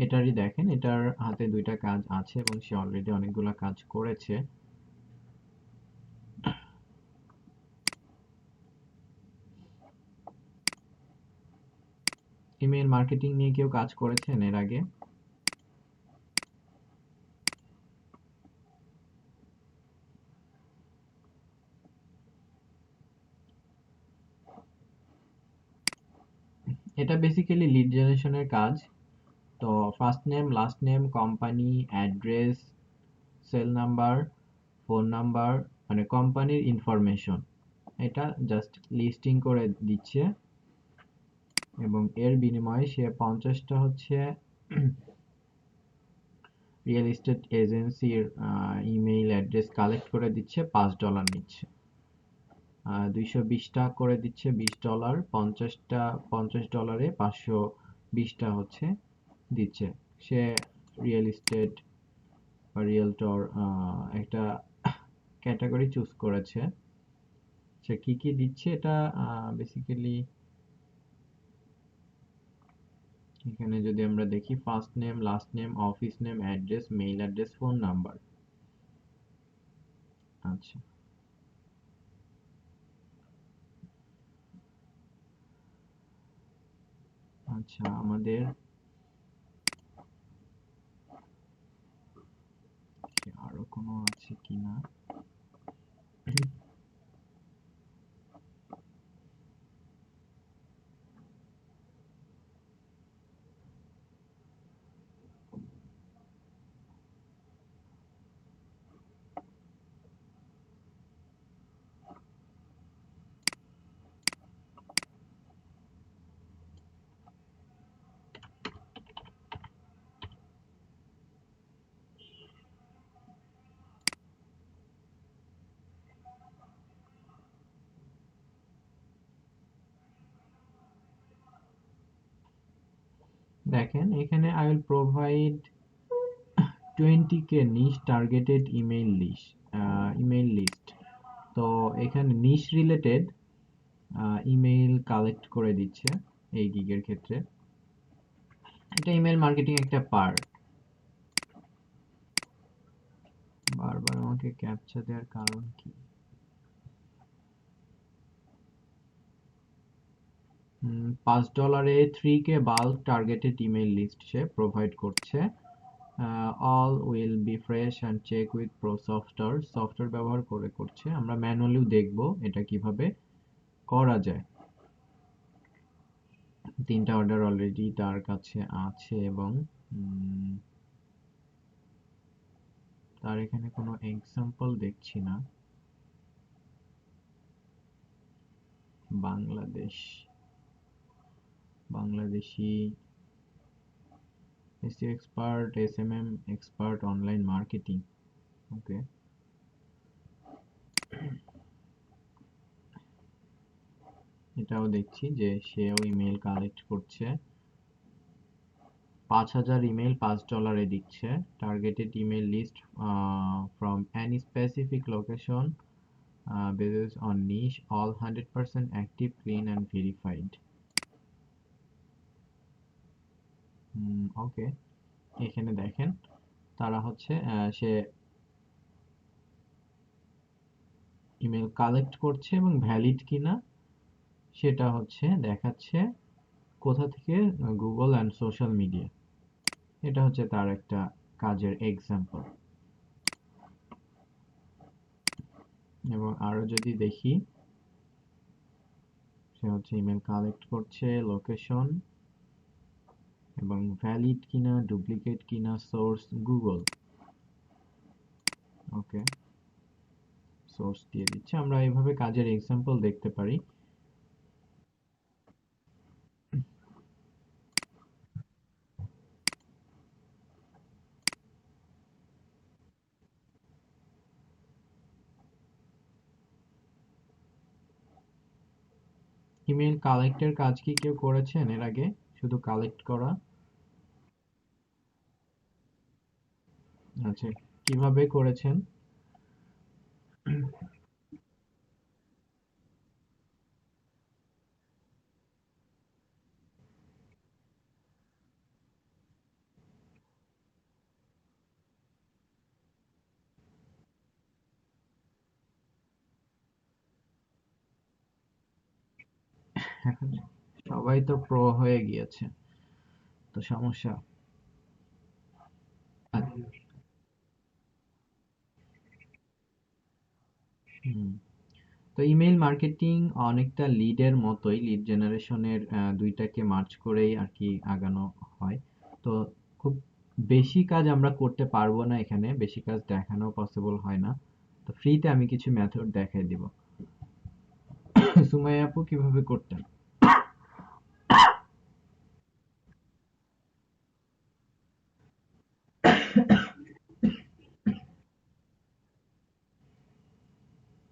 এটারই দেখেন, এটার হাতে দুইটা কাজ আছে এবং সে অলরেডি অনেকগুলা কাজ করেছে। ইমেল মার্কেটিং নিয়ে কেউ কাজ করেছেন এর আগে? এটা বেসিক্যালি লিড জেনারেশনের কাজ। তো first name, last name, company, address, cell number, phone number, মানে কোম্পানির ইনফরমেশন, এটা জাস্ট লিস্টিং করে দিচ্ছে এবং এর বিনিময়ে সে 50টা হচ্ছে রিয়েল এস্টেট এজেন্সির ইমেইল অ্যাড্রেস কালেক্ট করে দিচ্ছে, $5 নিচ্ছে। 220টা করে দিচ্ছে $20, 50টা $50 520টা হচ্ছে দিচ্ছে। সে রিয়েল এস্টেট বা রিয়েলটর একটা ক্যাটাগরি চুজ করেছে। সে কি কি দিচ্ছে এটা বেসিক্যালি এখানে যদি আমরা দেখি, first name, last name, office name, address, mail address, phone number. আচ্ছা, আচ্ছা, আমাদের আরো কোনো আছে কিনা। দেখেন এখানে I will provide 20K niche targeted email list। তো এখানে niche related ইমেইল কালেক্ট করে দিচ্ছে এই গিগের ক্ষেত্রে। এটা ইমেল মার্কেটিং একটা পার্ট। বারবার আমাকে ক্যাপচা দেওয়ার কারণ কি? $5 3K bulk targeted email list সে প্রোভাইড করছে। All will be fresh and check with pro software ব্যবহার করে করছে। আমরা ম্যানুয়ালিও দেখব এটা কিভাবে করা যায়। 3টা অর্ডার অলরেডি তার কাছে আছে এবং তার এখানে কোনো এক্সাম্পল দেখছি না। Bangladeshi SEO expert, SMM expert, online marketing. Okay, এটাও দেখছি যে সেও ইমেল কালেক্ট করছে। 5000 ইমেল $5 দিচ্ছে। Targeted email list from any specific location based on niche, all 100% active, clean and verified। Okay, এখানে দেখেন তারা হচ্ছে সে ইমেল কালেক্ট করছে এবং ভ্যালিড কিনা সেটা হচ্ছে দেখাচ্ছে কোথা থেকে, গুগল অ্যান্ড সোশ্যাল মিডিয়া। এটা হচ্ছে তার একটা কাজের এক্সাম্পল। এবং আরো যদি দেখি, সে হচ্ছে ইমেল কালেক্ট করছে, লোকেশন এবং ভ্যালিড কিনা, ডুপ্লিকেট কিনা, সোর্স গুগল। ওকে, সোর্স দিয়ে দিচ্ছে। আমরা এইভাবে কাজের এক্সাম্পল দেখতে পারি। ইমেল কালেক্টের কাজ কি কেউ করেছেন এর আগে? শুধু কালেক্ট করা? আচ্ছা, কিভাবে করেছেন? এখন সবাই তো প্রো হয়ে গিয়েছে, তো সমস্যা। হুম, তো ইমেল মার্কেটিং অনেকটা লিডের মতোই, লিড জেনারেশনের দুইটাকে মার্চ করেই আর কি আগানো হয়। তো খুব বেশি কাজ আমরা করতে পারবো না, এখানে বেশি কাজ দেখানো পসিবল হয় না। তো ফ্রিতে আমি কিছু মেথড দেখাই দিব। সুমাইয়া আপু কিভাবে করতেন?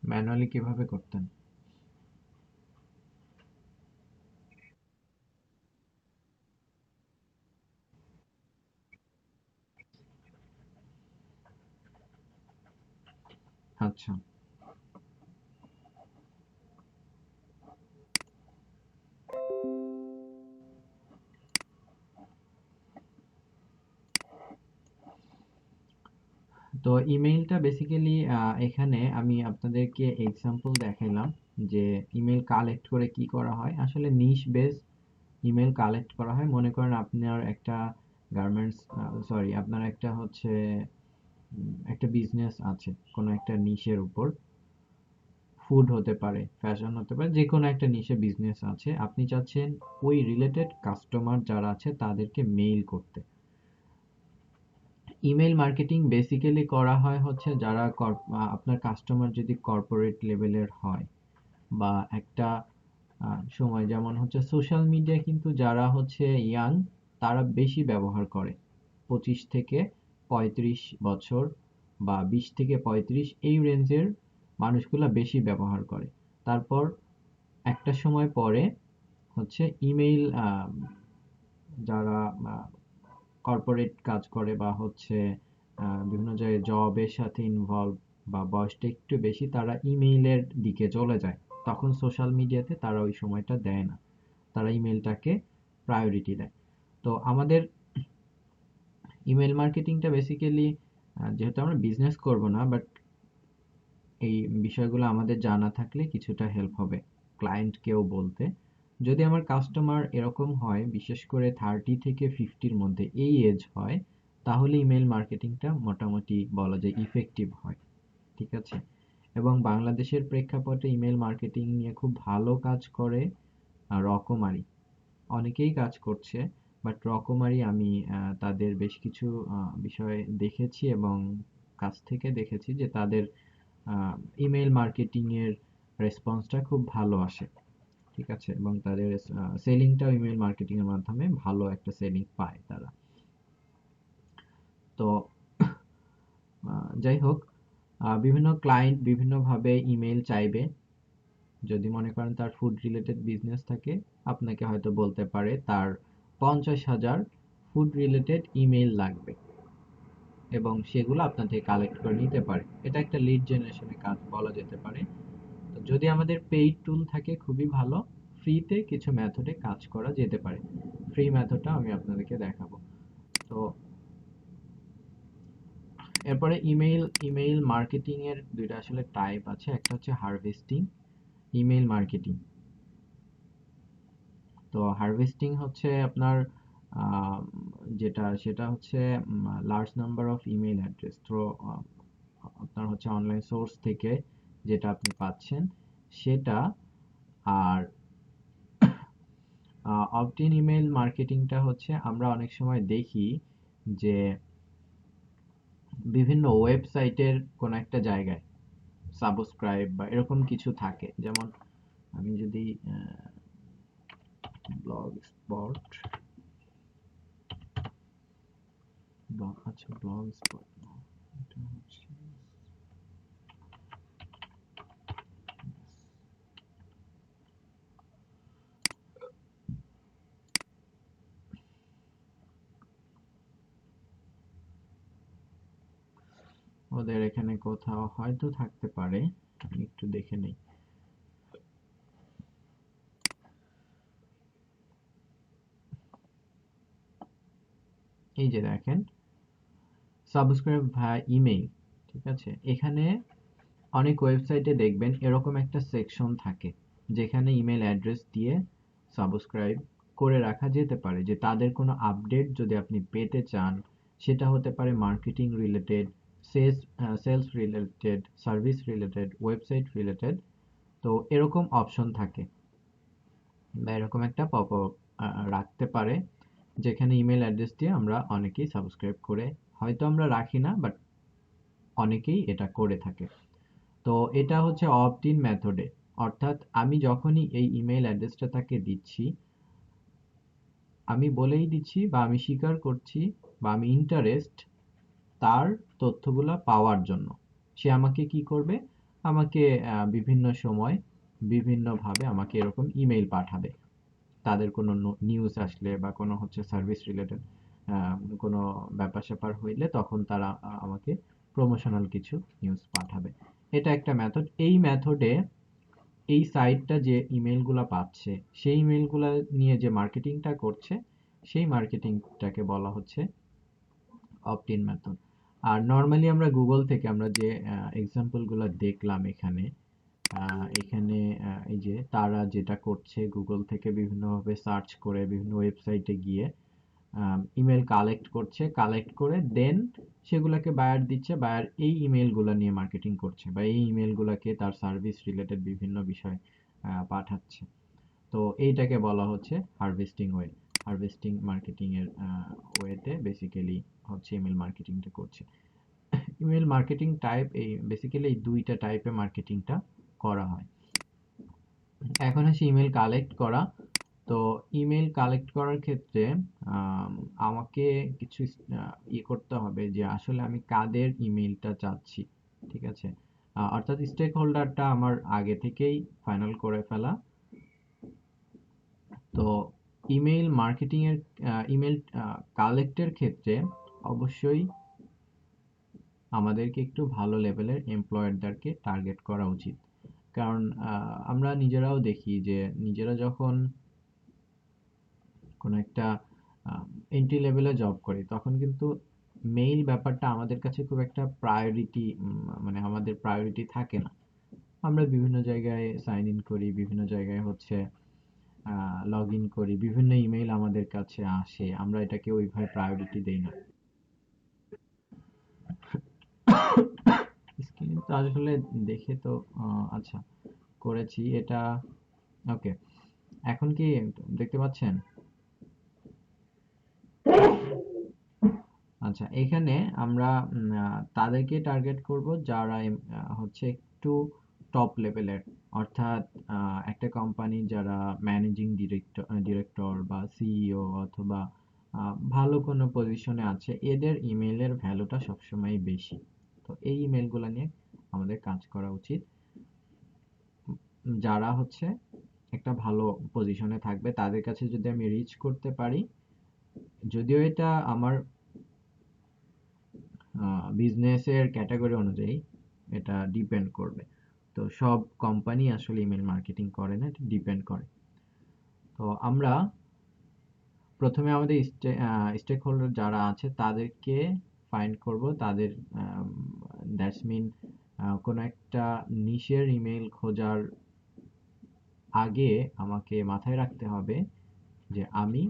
ম্যানুয়ালি কিভাবে করতেন? আচ্ছা, তো ইমেইলটা বেসিক্যালি এখানে আমি আপনাদেরকে এক্সাম্পল দেখাইলাম যে ইমেল কালেক্ট করে কি করা হয়। আসলে নিশ বেস ইমেল কালেক্ট করা হয়। মনে করেন আপনার একটা গার্মেন্টস, সরি, আপনার একটা হচ্ছে একটা বিজনেস আছে কোনো একটা নিশের উপর। ফুড হতে পারে, ফ্যাশন হতে পারে, যে কোনো একটা নিশে বিজনেস আছে। আপনি চাচ্ছেন ওই রিলেটেড কাস্টমার যারা আছে তাদেরকে মেইল করতে। ইমেল মার্কেটিং বেসিক্যালি করা হয় হচ্ছে যারা আপনার কাস্টমার যদি কর্পোরেট লেভেলের হয় বা একটা সময়, যেমন হচ্ছে সোশ্যাল মিডিয়া কিন্তু যারা হচ্ছে ইয়াং তারা বেশি ব্যবহার করে। 25 থেকে 35 বছর বা 20 থেকে 35 এই রেঞ্জের মানুষগুলা বেশি ব্যবহার করে। তারপর একটা সময় পরে হচ্ছে ইমেইল যারা কর্পোরেট কাজ করে বা হচ্ছে বিভিন্ন জায়গায় জবের সাথে ইনভলভ বা বয়সটা একটু বেশি, তারা ইমেইলের দিকে চলে যায়। তখন সোশ্যাল মিডিয়াতে তারা ওই সময়টা দেয় না, তারা ইমেলটাকে প্রায়োরিটি দেয়। তো আমাদের ইমেল মার্কেটিংটা বেসিক্যালি, যেহেতু আমরা বিজনেস করব না, বাট এই বিষয়গুলো আমাদের জানা থাকলে কিছুটা হেল্প হবে ক্লায়েন্টকেও বলতে। যদি আমার কাস্টমার এরকম হয়, বিশেষ করে 30 থেকে 50-র মধ্যে এই এজ হয়, তাহলে ইমেল মার্কেটিংটা মোটামুটি বলা যায় ইফেক্টিভ হয়। ঠিক আছে? এবং বাংলাদেশের প্রেক্ষাপটে ইমেল মার্কেটিং নিয়ে খুব ভালো কাজ করে রকমারি। অনেকেই কাজ করছে, বাট রকমারি আমি তাদের বেশ কিছু বিষয় দেখেছি এবং কাছ থেকে দেখেছি যে তাদের ইমেল মার্কেটিং এর রেসপন্সটা খুব ভালো আসে। ঠিক আছে? এবং তাদের সেলিংটাও ইমেল মার্কেটিং এর মাধ্যমে ভালো একটা সেলিং পায় তারা। তো যাই হোক, বিভিন্ন ক্লায়েন্ট বিভিন্নভাবে ইমেল চাইবে। যদি মনে করেন তার ফুড রিলেটেড বিজনেস থাকে, আপনাকে হয়তো বলতে পারে তার 50,000 ফুড রিলেটেড ইমেল লাগবে এবং সেগুলো আপনার থেকে কালেক্ট করে নিতে পারে। এটা একটা লিড জেনারেশনের কাজ বলা যেতে পারে। তো যদি আমাদের পেইড টুল থাকে খুবই ভালো, ফ্রিতে কিছু মেথডে কাজ করা যেতে পারে। ফ্রি মেথডটা আমি আপনাদেরকে দেখাবো। তো এরপরে ইমেইল মার্কেটিং এর দুইটা আসলে টাইপ আছে, একটা হচ্ছে হারভেস্টিং, ইমেইল মার্কেটিং। তো হারভেস্টিং হচ্ছে আপনার যেটা সেটা হচ্ছে large number of email address through আপনার হচ্ছে অনলাইন সোর্স থেকে যেটা আপনি পাচ্ছেন সেটা। আর অপটিন ইমেইল মার্কেটিংটা হচ্ছে আমরা অনেক সময় দেখি যে বিভিন্ন ওয়েবসাইটের কোন একটা জায়গায় সাবস্ক্রাইব বা এরকম কিছু থাকে। যেমন আমি যদি ব্লগ স্পট, আচ্ছা ব্লগ স্পট এটা হচ্ছে, ওদের এখানে কোথাও হয়তো থাকতে পারে, আমি একটু দেখে নেই। এই যে দেখেন, সাবস্ক্রাইব ভায়া ইমেইল। ঠিক আছে? এখানে অনেক ওয়েবসাইটে দেখবেন এরকম একটা সেকশন থাকে যেখানে ইমেল অ্যাড্রেস দিয়ে সাবস্ক্রাইব করে রাখা যেতে পারে, যে তাদের কোনো আপডেট যদি আপনি পেতে চান, সেটা হতে পারে marketing related, sales related, service related, website related. তো এরকম অপশন থাকে বা এরকম একটা পপ আপ রাখতে পারে, যেখানে ইমেল অ্যাড্রেস দিয়ে আমরা অনেকেই সাবস্ক্রাইব করে, হয়তো আমরা রাখি না, বাট অনেকেই এটা করে থাকে। তো এটা হচ্ছে অপ্ট ইন মেথডে, অর্থাৎ আমি যখনই এই ইমেল অ্যাড্রেসটা তাকে দিচ্ছি, আমি বলেই দিচ্ছি বা আমি স্বীকার করছি বা আমি ইন্টারেস্ট তার তথ্যগুলা পাওয়ার জন্য। সে আমাকে কি করবে, আমাকে বিভিন্ন সময় বিভিন্নভাবে আমাকে এরকম ইমেল পাঠাবে। তাদের কোনো নিউজ আসলে বা কোনো হচ্ছে সার্ভিস রিলেটেড কোনো ব্যাপার স্যাপার হইলে তখন তারা আমাকে প্রমোশনাল কিছু নিউজ পাঠাবে। এটা একটা মেথড। এই মেথডে এই সাইটটা যে ইমেলগুলা পাচ্ছে, সেই ইমেলগুলা নিয়ে যে মার্কেটিংটা করছে, সেই মার্কেটিংটাকে বলা হচ্ছে অপ্ট ইন মেথড। আর নর্মালি আমরা গুগল থেকে আমরা যে এক্সাম্পলগুলো দেখলাম এখানে, এখানে এই যে তারা যেটা করছে গুগল থেকে বিভিন্নভাবে সার্চ করে বিভিন্ন ওয়েবসাইটে গিয়ে ইমেল কালেক্ট করছে, কালেক্ট করে দেন সেগুলোকে বায়ার দিচ্ছে, বায়ার এই ইমেলগুলো নিয়ে মার্কেটিং করছে বা এই ইমেলগুলোকে তার সার্ভিস রিলেটেড বিভিন্ন বিষয় পাঠাচ্ছে। তো এইটাকে বলা হচ্ছে হারভেস্টিং ওয়ে। হারভেস্টিং মার্কেটিং এর ওয়েতে বেসিক্যালি হচ্ছে ইমেল মার্কেটিংটা করছে। ইমেল মার্কেটিং টাইপ এই বেসিক্যালি এই দুইটা টাইপে মার্কেটিংটা করা হয়। এখন আসি ইমেল কালেক্ট করা। তো ইমেল কালেক্ট করার ক্ষেত্রে আম, আমাকে কিছু করতে হবে যে আসলে আমি কাদের ইমেলটা চাচ্ছি। ঠিক আছে? অর্থাৎ স্টেক হোল্ডারটা আমার আগে থেকেই ফাইনাল করে ফেলা। তো ইমেইল মার্কেটিং এর ইমেইল কালেক্টের ক্ষেত্রে অবশ্যই আমাদেরকে একটু ভালো লেভেলের এমপ্লয়ারদেরকে টার্গেট করা উচিত। কারণ আমরা নিজেরাও দেখি যে নিজেরা যখন কোনো একটা এন্ট্রি লেভেলে জব করি তখন কিন্তু মেইল ব্যাপারটা আমাদের কাছে খুব একটা প্রায়োরিটি, মানে আমাদের প্রায়োরিটি থাকে না। আমরা বিভিন্ন জায়গায় সাইন ইন করি, বিভিন্ন জায়গায় হচ্ছে লগ ইন করি, বিভিন্ন ইমেইল আমাদের কাছে আসে, আমরা এটাকে ওইভাবে প্রায়োরিটি দেই না। স্ক্রিন তো আসলে দেখে তো আচ্ছা করেছি এটা। ওকে, এখন কি দেখতে পাচ্ছেন? আচ্ছা, এখানে আমরা তাদেরকে টার্গেট করব যারা হচ্ছে একটু টপ লেভেলের, অর্থাৎ একটা কোম্পানি যারা ম্যানেজিং ডিরেক্টর বা সিইও অথবা ভালো কোনো পজিশনে আছে, এদের ইমেলের ভ্যালুটা সবসময় বেশি। তো এই ইমেলগুলো নিয়ে আমাদের কাজ করা উচিত। যারা হচ্ছে একটা ভালো পজিশনে থাকবে তাদের কাছে যদি আমি রিচ করতে পারি, যদিও এটা আমার বিজনেসের ক্যাটাগরি অনুযায়ী এটা ডিপেন্ড করবে। তো সব কোম্পানি আসলে ইমেল মার্কেটিং করে না, এটা ডিপেন্ড করে। তো আমরা প্রথমে আমাদের স্টেক হোল্ডার যারা আছে তাদেরকে ফাইন্ড করব। তাদের দ্যাটস মিন কোনো একটা নিশের ইমেল খোঁজার আগে আমাকে মাথায় রাখতে হবে যে আমি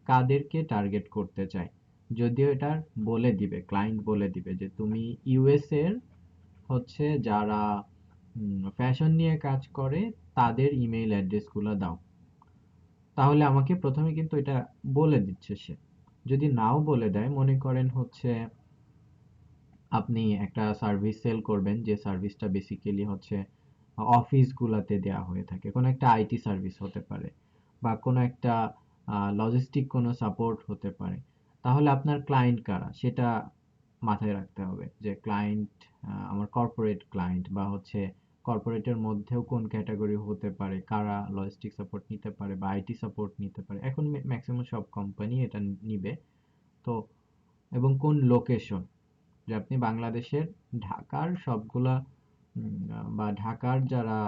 কাদেরকে টার্গেট করতে চাই। যদিও এটা বলে দিবে, ক্লায়েন্ট বলে দিবে যে তুমি ইউএস এর হচ্ছে যারা ফ্যাশন নিয়ে কাজ করে তাদের ইমেইল অ্যাড্রেসগুলো দাও। তাহলে আমাকে প্রথমে কিন্তু এটা বলে দিচ্ছে সে। যদি নাও বলে দেয়, মনে করেন হচ্ছে আপনি একটা সার্ভিস সেল করবেন, যে সার্ভিসটা বেসিক্যালি হচ্ছে অফিসগুলোতে দেওয়া হয়ে থাকে, কোনো একটা আইটি সার্ভিস হতে পারে বা কোনো একটা লজিস্টিক কোনো সাপোর্ট হতে পারে। তাহলে আপনার ক্লায়েন্ট কারা সেটা মাথায় রাখতে হবে, যে ক্লায়েন্ট আমার কর্পোরেট ক্লায়েন্ট বা হচ্ছে কর্পোরেটের মধ্যেও কোন ক্যাটাগরি হতে পারে, কারা লজিস্টিক সাপোর্ট নিতে পারে বা আইটি সাপোর্ট নিতে পারে। এখন ম্যাক্সিমাম সব কোম্পানি এটা নিবে। তো এবং কোন লোকেশন, যে আপনি বাংলাদেশের ঢাকার সবগুলা বা ঢাকার যারা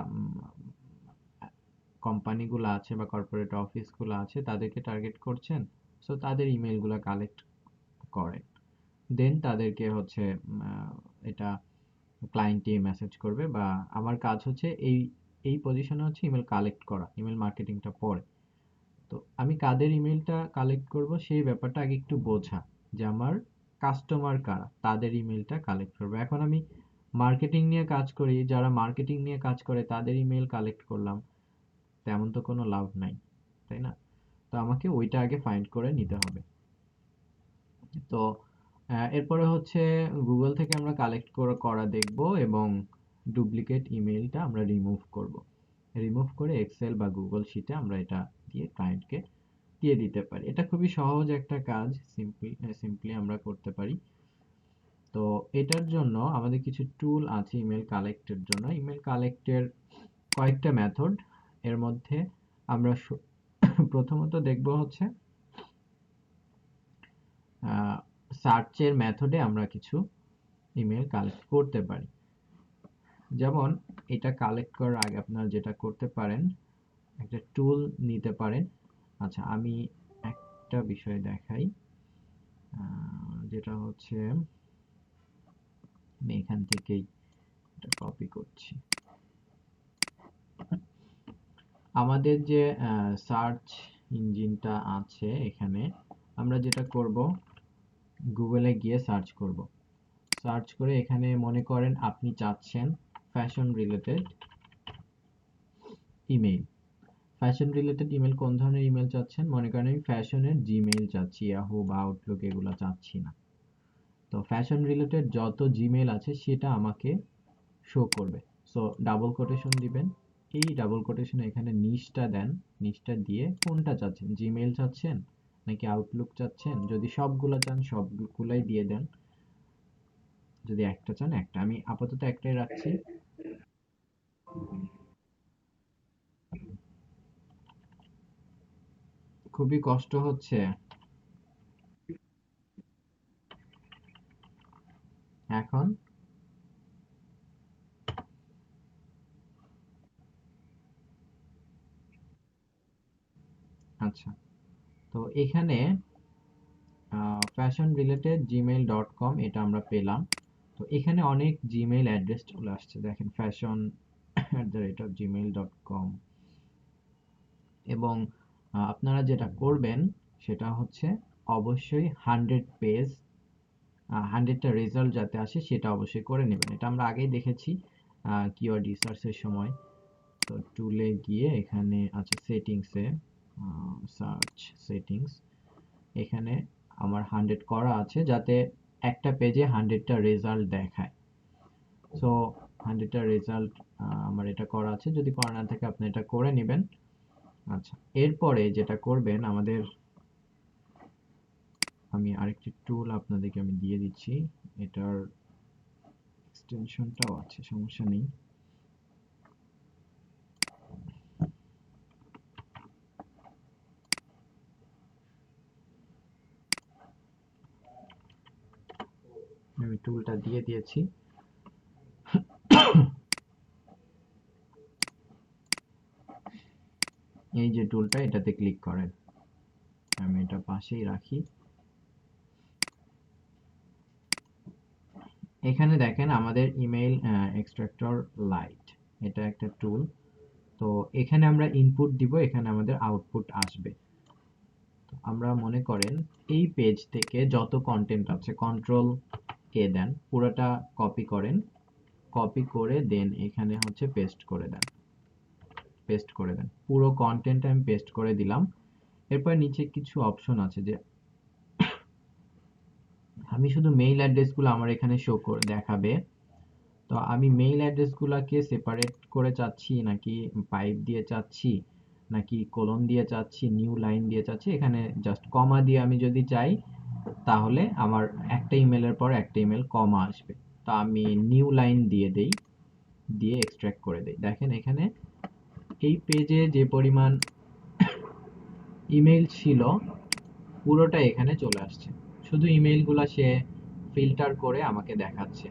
কোম্পানিগুলো আছে বা কর্পোরেট অফিসগুলো আছে তাদেরকে টার্গেট করছেন। সো তাদের ইমেলগুলো কালেক্ট করেন, দেন তাদেরকে হচ্ছে এটা ক্লায়েন্টে মেসেজ করবে, বা আমার কাজ হচ্ছে এই এই পজিশনে হচ্ছে ইমেল কালেক্ট করা, ইমেল মার্কেটিংটা পরে। তো আমি কাদের ইমেলটা কালেক্ট করব সেই ব্যাপারটা আগে একটু বোঝা, যে আমার কাস্টমার কারা, তাদের ইমেলটা কালেক্ট করবো। এখন আমি মার্কেটিং নিয়ে কাজ করি, যারা মার্কেটিং নিয়ে কাজ করে তাদের ইমেল কালেক্ট করলাম, তেমন তো কোনো লাভ নাই, তাই না? তো আমাকে ওইটা আগে ফাইন্ড করে নিতে হবে। তো এরপরে হচ্ছে গুগল থেকে আমরা কালেক্ট করা দেখব এবং ডুপ্লিকেট ইমেলটা আমরা রিমুভ করব। রিমুভ করে এক্সেল বা গুগল শিটে আমরা এটা দিয়ে ক্লায়েন্টকে দিয়ে দিতে পারি। এটা খুবই সহজ একটা কাজ, সিম্পলি আমরা করতে পারি। তো এটার জন্য আমাদের কিছু টুল আছে ইমেল কালেক্টের জন্য। ইমেল কালেক্টের কয়েকটা মেথড, এর মধ্যে আমরা প্রথমত দেখব হচ্ছে সার্চের মেথডে আমরা কিছু ইমেল কালেক্ট করতে পারি। যেমন এটা কালেক্ট করার আগে আপনারা যেটা করতে পারেন, একটা টুল নিতে পারেন। আচ্ছা, আমি একটা বিষয় দেখাই, যেটা হচ্ছে আমি এখান থেকেই এটা কপি করছি। আমাদের যে সার্চ ইঞ্জিনটা আছে এখানে, আমরা যেটা করব গুগলে গিয়ে সার্চ করব। সার্চ করে এখানে মনে করেন আপনি চাচ্ছেন fashion related email. Fashion related email কোন ধরনের ইমেল চাচ্ছেন? মনে করেন আমি ফ্যাশনের জিমেইল চাচ্ছি, ইয়াহু বা আউটলুক এগুলো চাচ্ছি না। তো ফ্যাশন রিলেটেড যত জিমেইল আছে সেটা আমাকে শো করবে। সো ডাবল কোটেশন দিবেন, এই ডাবল কোটেশনে এখানে নিচটা দেন, নিচটা দিয়ে কোনটা চাচ্ছেন, জিমেইল চাচ্ছেন নাকি আউটলুক চাচ্ছেন, যদি সবগুলা চান সবগুলাই দিয়ে দেন, যদি একটা চান একটা। আমি আপাতত একটাই রাখছি। খুবই কষ্ট হচ্ছে এখন। আচ্ছা, তো এখানে ফ্যাশন রিলেটেড gmail.com এটা আমরা পেলাম। তো এখানে অনেক জিমেইল অ্যাড্রেস চলে আসছে, দেখেন fashion@gmail.com। এবং আপনারা যেটা করবেন সেটা হচ্ছে অবশ্যই 100টা রেজাল্ট যাতে আসে সেটা অবশ্যই করে নেবেন। এটা আমরা আগেই দেখেছি কিওয়ার্ড রিসার্চের সময়। তো টুলে গিয়ে এখানে আছে সেটিংসে, সার্চ সেটিংস, এখানে আমার 100 করা আছে যাতে একটা পেজে 100টা রেজাল্ট দেখায়। সো 100টা রেজাল্ট আমার এটা করা আছে, যদি করা না থাকে আপনি এটা করে নেবেন। আচ্ছা, এরপরে যেটা করবেন আমাদের, আমি আরেকটি টুল আপনাদেরকে আমি দিয়ে দিচ্ছি, এটার এক্সটেনশনটাও আছে, সমস্যা নেই। আমি টুলটা দিয়ে দিয়েছি। এই যে টুলটা, এটাতে ক্লিক করেন, আমি এটা পাশেই রাখি। এখানে দেখেন আমাদের ইমেইল এক্সট্রাক্টর লাইট, এটা একটা টুল। তো এখানে আমরা ইনপুট দিব, এখানে আমাদের আউটপুট আসবে। তো আমরা মনে করেন এই পেজ থেকে যত কন্টেন্ট আছে কন্ট্রোল কে দেন, পুরোটা কপি করেন, কপি করে দেন এখানে হচ্ছে পেস্ট করে দেন পুরো কন্টেন্ট আমি পেস্ট করে দিলাম। এরপর নিচে কিছু অপশন আছে যে আমি শুধু মেইল অ্যাড্রেসগুলো আমার এখানে শো করে দেখাবে। তো আমি মেইল অ্যাড্রেসগুলোকে সেপারেট করে চাচ্ছি, নাকি পাইপ দিয়ে চাচ্ছি, নাকি কোলন দিয়ে চাচ্ছি, নিউ লাইন দিয়ে চাচ্ছি, এখানে জাস্ট কমা দিয়ে আমি যদি চাই তাহলে আমার একটা ইমেলের পর একটা ইমেল কমা আসবে। তো আমি নিউ লাইন দিয়ে দেই, দিয়ে এক্সট্রাক্ট করে দেই। দেখেন এখানে এই পেজে যে পরিমাণ ইমেল ছিল পুরোটা এখানে চলে আসছে, শুধু ইমেইলগুলো সে ফিল্টার করে আমাকে দেখাচ্ছে।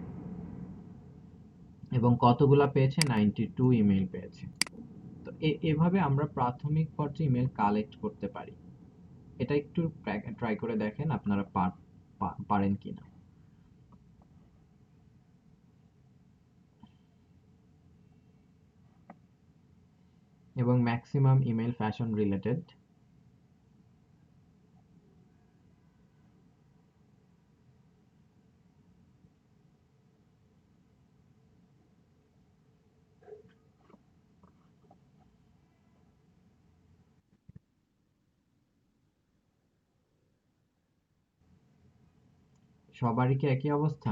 এবং কতগুলা পেয়েছে, 92 ইমেইল পেয়েছে। তো এভাবে আমরা প্রাথমিক পর্যায়ে ইমেল কালেক্ট করতে পারি। এটা একটু ট্রাই করে দেখেন আপনারা পারেন কিনা। এবং ম্যাক্সিমাম ইমেল ফ্যাশন রিলেটেড। সবারই কি একই অবস্থা?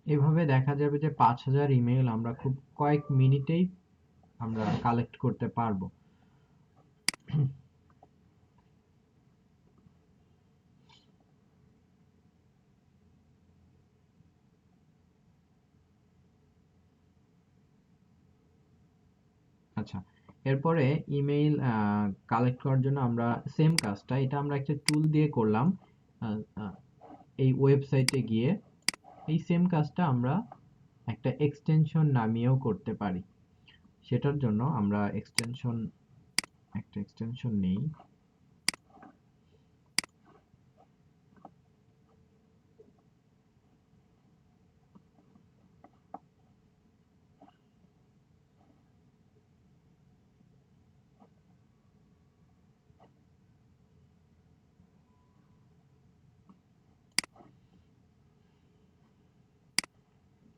এভাবে দেখা যাবে যে 5000 ইমেল আমরা খুব কয়েক মিনিটেই আমরা কালেক্ট করতে পারবো। আচ্ছা, এরপরে ইমেইল কালেক্ট করার জন্য আমরা সেম কাজটা, এটা আমরা একটা টুল দিয়ে করলাম। আহ, আহ, এই ওয়েবসাইটে গিয়ে এই সেম কাজটা আমরা একটা এক্সটেনশন নামিয়েও করতে পারি। সেটার জন্য আমরা একটা এক্সটেনশন নেই।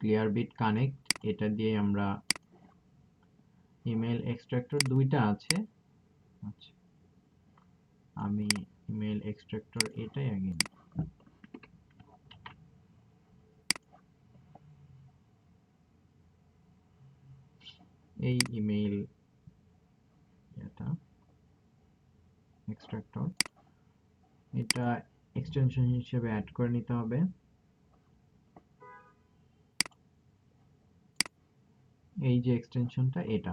ক্লিয়ারবিট কানেক্ট, এটা দিয়ে আমরা ইমেল এক্সট্রাক্টর দুইটা আছে। আচ্ছা, আমি ইমেল এক্সট্রাক্টর এটাই আগে নিই। এই ইমেইল এটা এক্সট্রাক্টর, এটা এক্সটেনশন হিসেবে অ্যাড করে নিতে হবে। এই যে এক্সটেনশনটা এটা,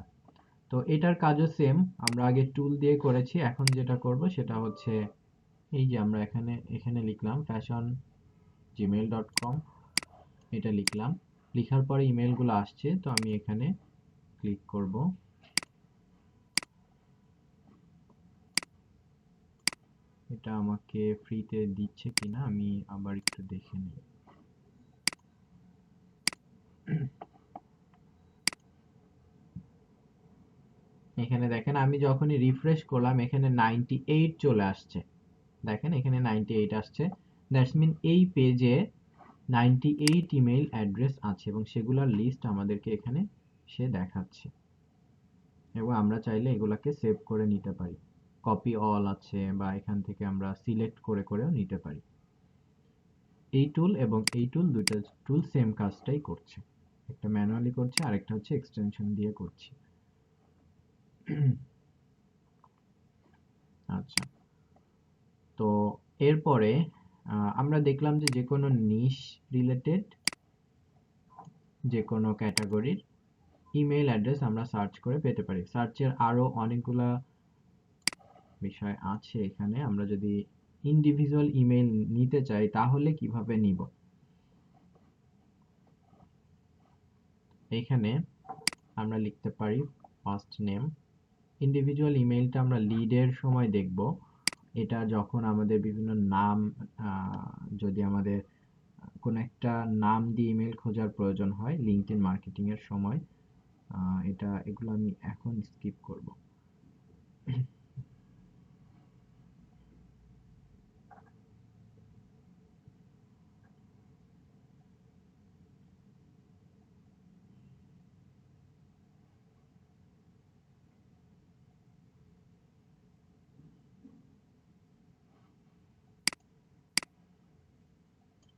তো এটার কাজও সেম, আমরা আগে টুল দিয়ে করেছি, এখন যেটা করব সেটা হচ্ছে এই যে আমরা এখানে এখানে লিখলাম fashion@gmail.com, এটা লিখলাম, লেখার পরে ইমেলগুলো আসছে, তো আমি এখানে ক্লিক করব। এটা আমাকে ফ্রিতে দিচ্ছে কিনা আমি আবার একটু দেখে নিই। এখানে দেখেন আমি যখনই রিফ্রেশ করলাম এখানে 98 চলে আসছে, দেখেন এখানে 98 আসছে, দ্যাটস মিন এই পেজে 98 ইমেল অ্যাড্রেস আছে এবং সেগুলোর লিস্ট আমাদেরকে এখানে সে দেখাচ্ছে, এবং আমরা চাইলে এগুলাকে সেভ করে নিতে পারি, কপি অল আছে বা এখান থেকে আমরা সিলেক্ট করে করেও নিতে পারি। এই টুল এবং এই টুল, দুইটা টুল সেম কাজটাই করছে, একটা ম্যানুয়ালি করছে আর একটা হচ্ছে এক্সটেনশন দিয়ে করছি। আচ্ছা, তো এরপরে আমরা দেখলাম যে যে কোনো নিশ রিলেটেড যে কোনো ক্যাটাগরির ইমেল অ্যাড্রেস আমরা সার্চ করে পেতে পারি। সার্চের আরো অনেকগুলা বিষয় আছে এখানে, আমরা যদি ইন্ডিভিজুয়াল ইমেল নিতে চাই তাহলে কিভাবে নিব, এখানে আমরা লিখতে পারি ফার্স্ট নেম। ইন্ডিভিজুয়াল ইমেলটা আমরা লিডের সময় দেখব, এটা যখন আমাদের বিভিন্ন নাম, যদি আমাদের কোনো একটা নাম দিয়ে ইমেল খোঁজার প্রয়োজন হয় লিঙ্কডইন মার্কেটিং এর সময়, এগুলো আমি এখন স্কিপ করব।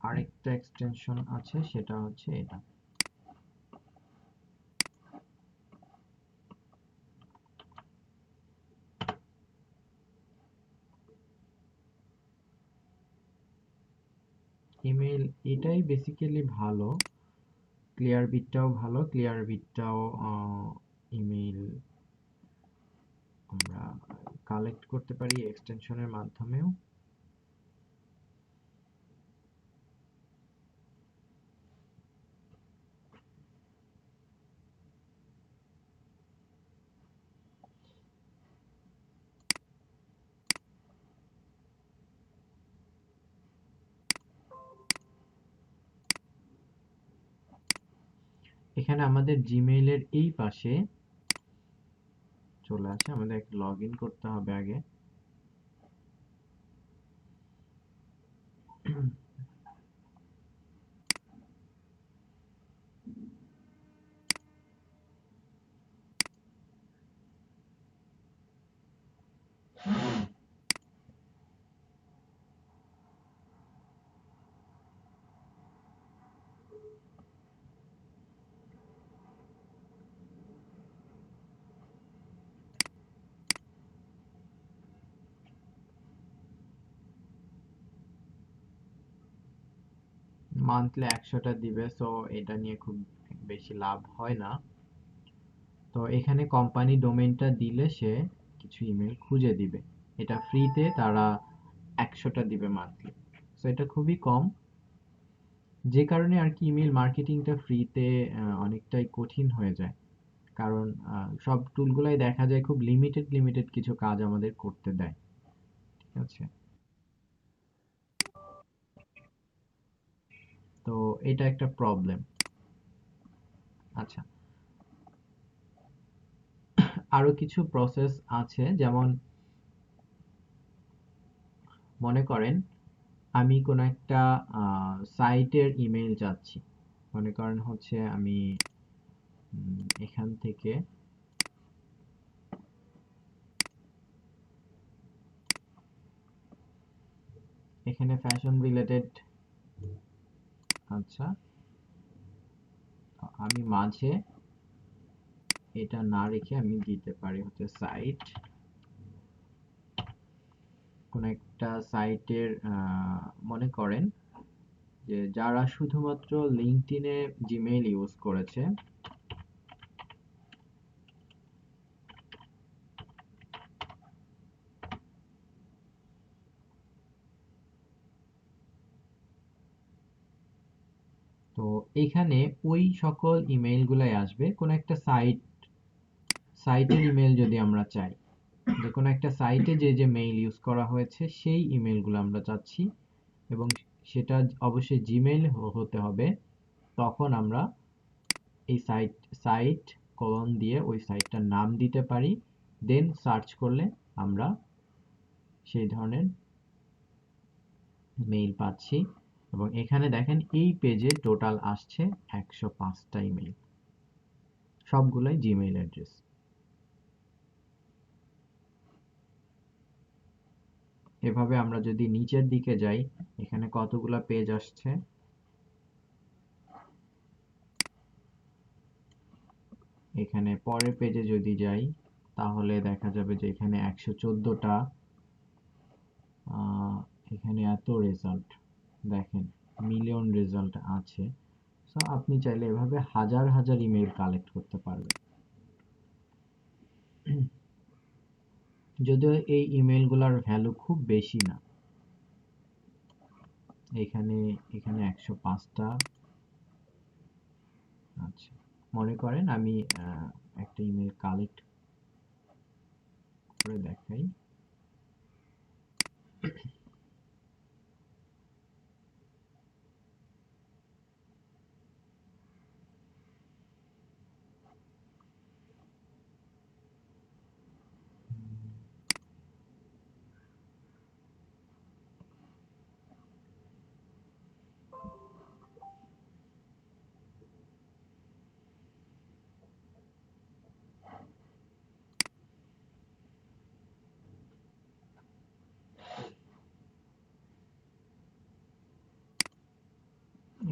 আরেকটা এক্সটেনশন আছে সেটা হচ্ছে এটা। ইমেল এটাই বেসিক্যালি ভালো, ক্লিয়ার বিটটাও ভালো, ক্লিয়ার বিটটাও ইমেল আমরা কালেক্ট করতে পারি এক্সটেনশনের মাধ্যমেও। এখানে আমাদের জিমেইলের এই পাশে চলে আসে, আমাদের লগ ইন করতে হবে আগে। মান্থলি 100টা দিবে, সো এটা নিয়ে খুব বেশি লাভ হয় না। তো এখানে কোম্পানি ডোমেইনটা দিলে সে কিছু ইমেল খুঁজে দিবে, এটা ফ্রিতে তারা 100টা দিবে মান্থলি, সো এটা খুবই কম, যে কারণে আর কি ইমেল মার্কেটিংটা ফ্রিতে অনেকটাই কঠিন হয়ে যায়, কারণ সব টুলগুলাই দেখা যায় খুব লিমিটেড লিমিটেড কিছু কাজ আমাদের করতে দেয়, ঠিক আছে। তো এটা একটা প্রবলেম। আচ্ছা, আরো কিছু প্রসেস আছে, যেমন মনে করেন আমি কোনো একটা সাইটের ইমেল চাচ্ছি, মনে করেন হচ্ছে আমি এখান থেকে এখানে ফ্যাশন রিলেটেড, আচ্ছা আমি মাঝে এটা না রেখে আমি দিতে পারি হচ্ছে সাইট, কোন একটা সাইটের মনে করেন যে যারা শুধুমাত্র লিঙ্কডইনে জিমেইল ইউজ করেছে, তো এখানে ওই সকল ইমেইল গুলাই আসবে। কোন একটা সাইটের ইমেইল যদি আমরা চাই, যে কোনো একটা সাইটে যে যে মেইল ইউজ করা হয়েছে সেই ইমেইলগুলো আমরা চাচ্ছি, এবং সেটা অবশ্যই জিমেইল হতে হবে, তখন আমরা এই সাইট কলন দিয়ে ওই সাইটটার নাম দিতে পারি, দেন সার্চ করলে আমরা সেই ধরনের মেইল পাচ্ছি। এবং এখানে দেখেন এই পেজে টোটাল আসছে 105টা ইমেইল, সবগুলাই জিমেইল অ্যাড্রেস। এভাবে আমরা যদি নিচের দিকে যাই, এখানে কতগুলা পেজ আসছে, এখানে পরের পেজে যদি যাই তাহলে দেখা যাবে যে এখানে 114টা, এখানে এত রেজাল্ট দেখেন, মিলিয়ন রেজাল্ট আছে। সো আপনি চাইলে এভাবে হাজার হাজার ইমেল কালেক্ট করতে পারবেন। যদিও এই ইমেলগুলোর ভ্যালু খুব বেশি না, এখানে এখানে 105টা। আচ্ছা, মনে করেন আমি একটা ইমেল কালেক্ট করে দেখাই।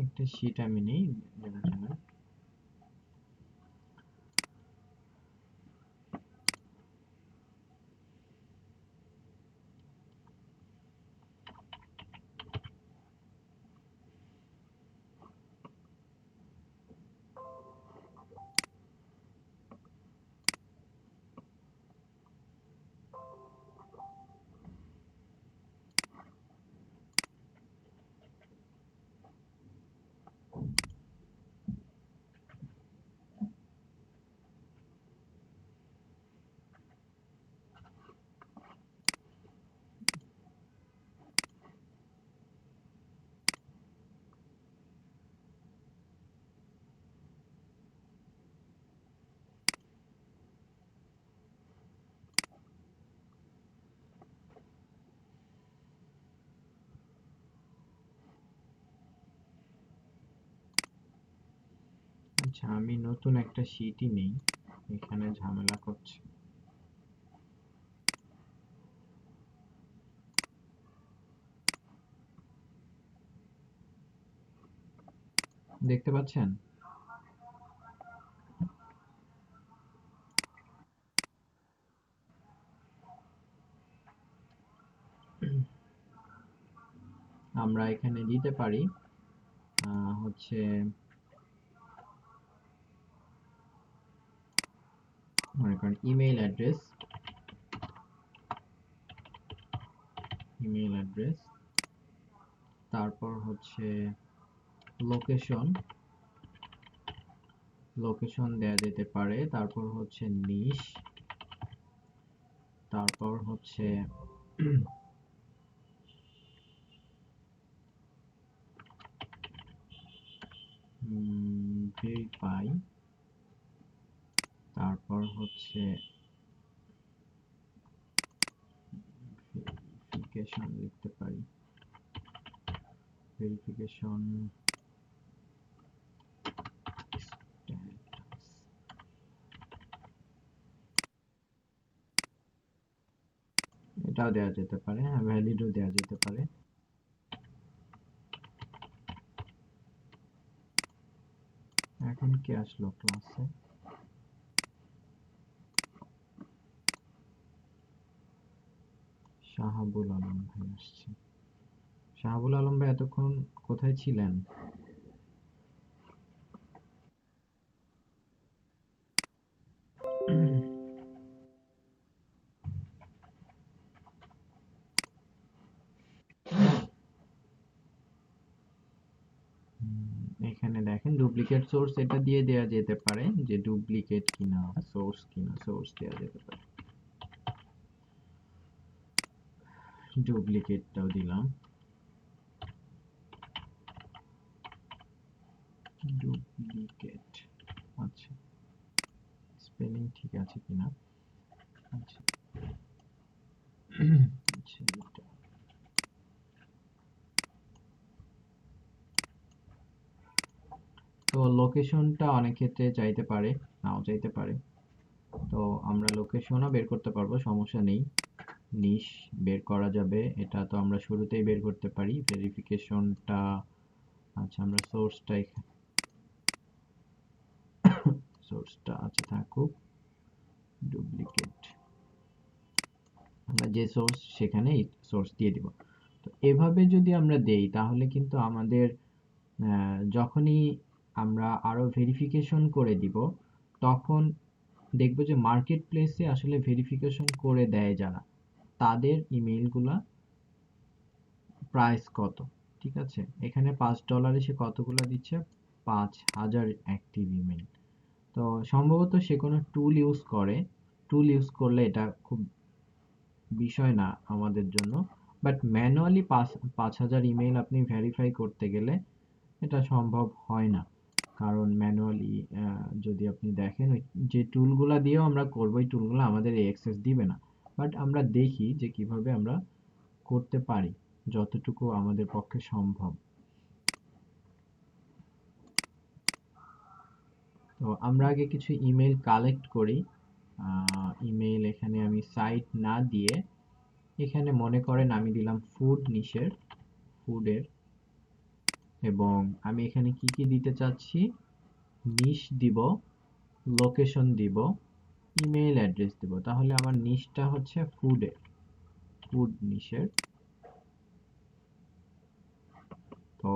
একটা শীট আমি নেই দেখার জন্য। আচ্ছা, আমি নতুন একটা শীটই নেই, এখানে ঝামেলা করছে। দেখতে পাচ্ছেন? আমরা এখানে দিতে পারি হচ্ছে মনে করেন ইমেল অ্যাড্রেস, তারপর হচ্ছে লোকেশন লোকেশন দেয়া যেতে পারে, তারপর হচ্ছে নিশ, তারপর হচ্ছে ভেরিফাই, তারপর হচ্ছে ভেরিফিকেশন লিখতে পারি, ভেরিফিকেশন স্ট্যাটাস, এটাও দেওয়া যেতে পারে, হ্যাঁ ভ্যালিডও দেওয়া যেতে পারে। এখন কি আসলো ক্লাসে? শাহাবুল আলম ভাই আসছে। শাহাবুল আলম ভাই এতক্ষণ কোথায় ছিলেন? এখানে দেখেন ডুপ্লিকেট সোর্স, এটা দিয়ে দেয়া যেতে পারে যে ডুপ্লিকেট কিনা, সোর্স কিনা, সোর্স দেয়া যেতে পারে। ডুপ্লিকেটটাও দিলাম। ডুপ্লিকেট, আচ্ছা স্পেলিং ঠিক আছে কিনা। আচ্ছা আচ্ছা, এটা তো লোকেশনটা অনেক ক্ষেত্রে চাইতে পারে, নাও চাইতে পারে। তো আমরা লোকেশনও বের করতে পারবো, সমস্যা নেই। নিশ বের করা যাবে, এটা তো আমরা শুরুতেই বের করতে পারি। ভেরিফিকেশনটা, আচ্ছা আমরা সোর্সটা, সোর্সটা আচ্ছা থাকুক। ডুপ্লিকেট, আমরা যে সোর্স সেখানে সোর্স দিয়ে দিব। তো এভাবে যদি আমরা দেই তাহলে কিন্তু আমাদের যখনই আমরা আরো ভেরিফিকেশন করে দিব, তখন দেখবো যে মার্কেট প্লেসে আসলে ভেরিফিকেশন করে দেয় যারা, তাদের ইমেইলগুলা প্রাইস কত। ঠিক আছে, এখানে $5 সে কতগুলো দিচ্ছে, 5,000 অ্যাক্টিভ ইমেইল। তো সম্ভবত সে কোনো টুল ইউজ করে, টুল ইউজ করলে এটা খুব বিষয় না আমাদের জন্য। বাট ম্যানুয়ালি 5,000 ইমেইল আপনি ভেরিফাই করতে গেলে এটা সম্ভব হয় না। কারণ ম্যানুয়ালি যদি আপনি দেখেন ওই যে টুলগুলা দিয়েও আমরা করবো, ওই টুলগুলো আমাদের এই অ্যাক্সেস দিবে না। বাট আমরা দেখি যে কিভাবে আমরা করতে পারি, যতটুকু আমাদের পক্ষে সম্ভব। তো আমরা আগে কিছু ইমেল কালেক্ট করি। ইমেল এখানে আমি সাইট না দিয়ে, এখানে মনে করেন আমি দিলাম ফুড নিশের, ফুডের, এবং আমি এখানে কি কি দিতে চাচ্ছি, নিশ দিব, লোকেশন দিব, ইমেইল অ্যাড্রেস দিব। তাহলে আমার নিশটা হচ্ছে ফুডের, ফুড নিশের। তো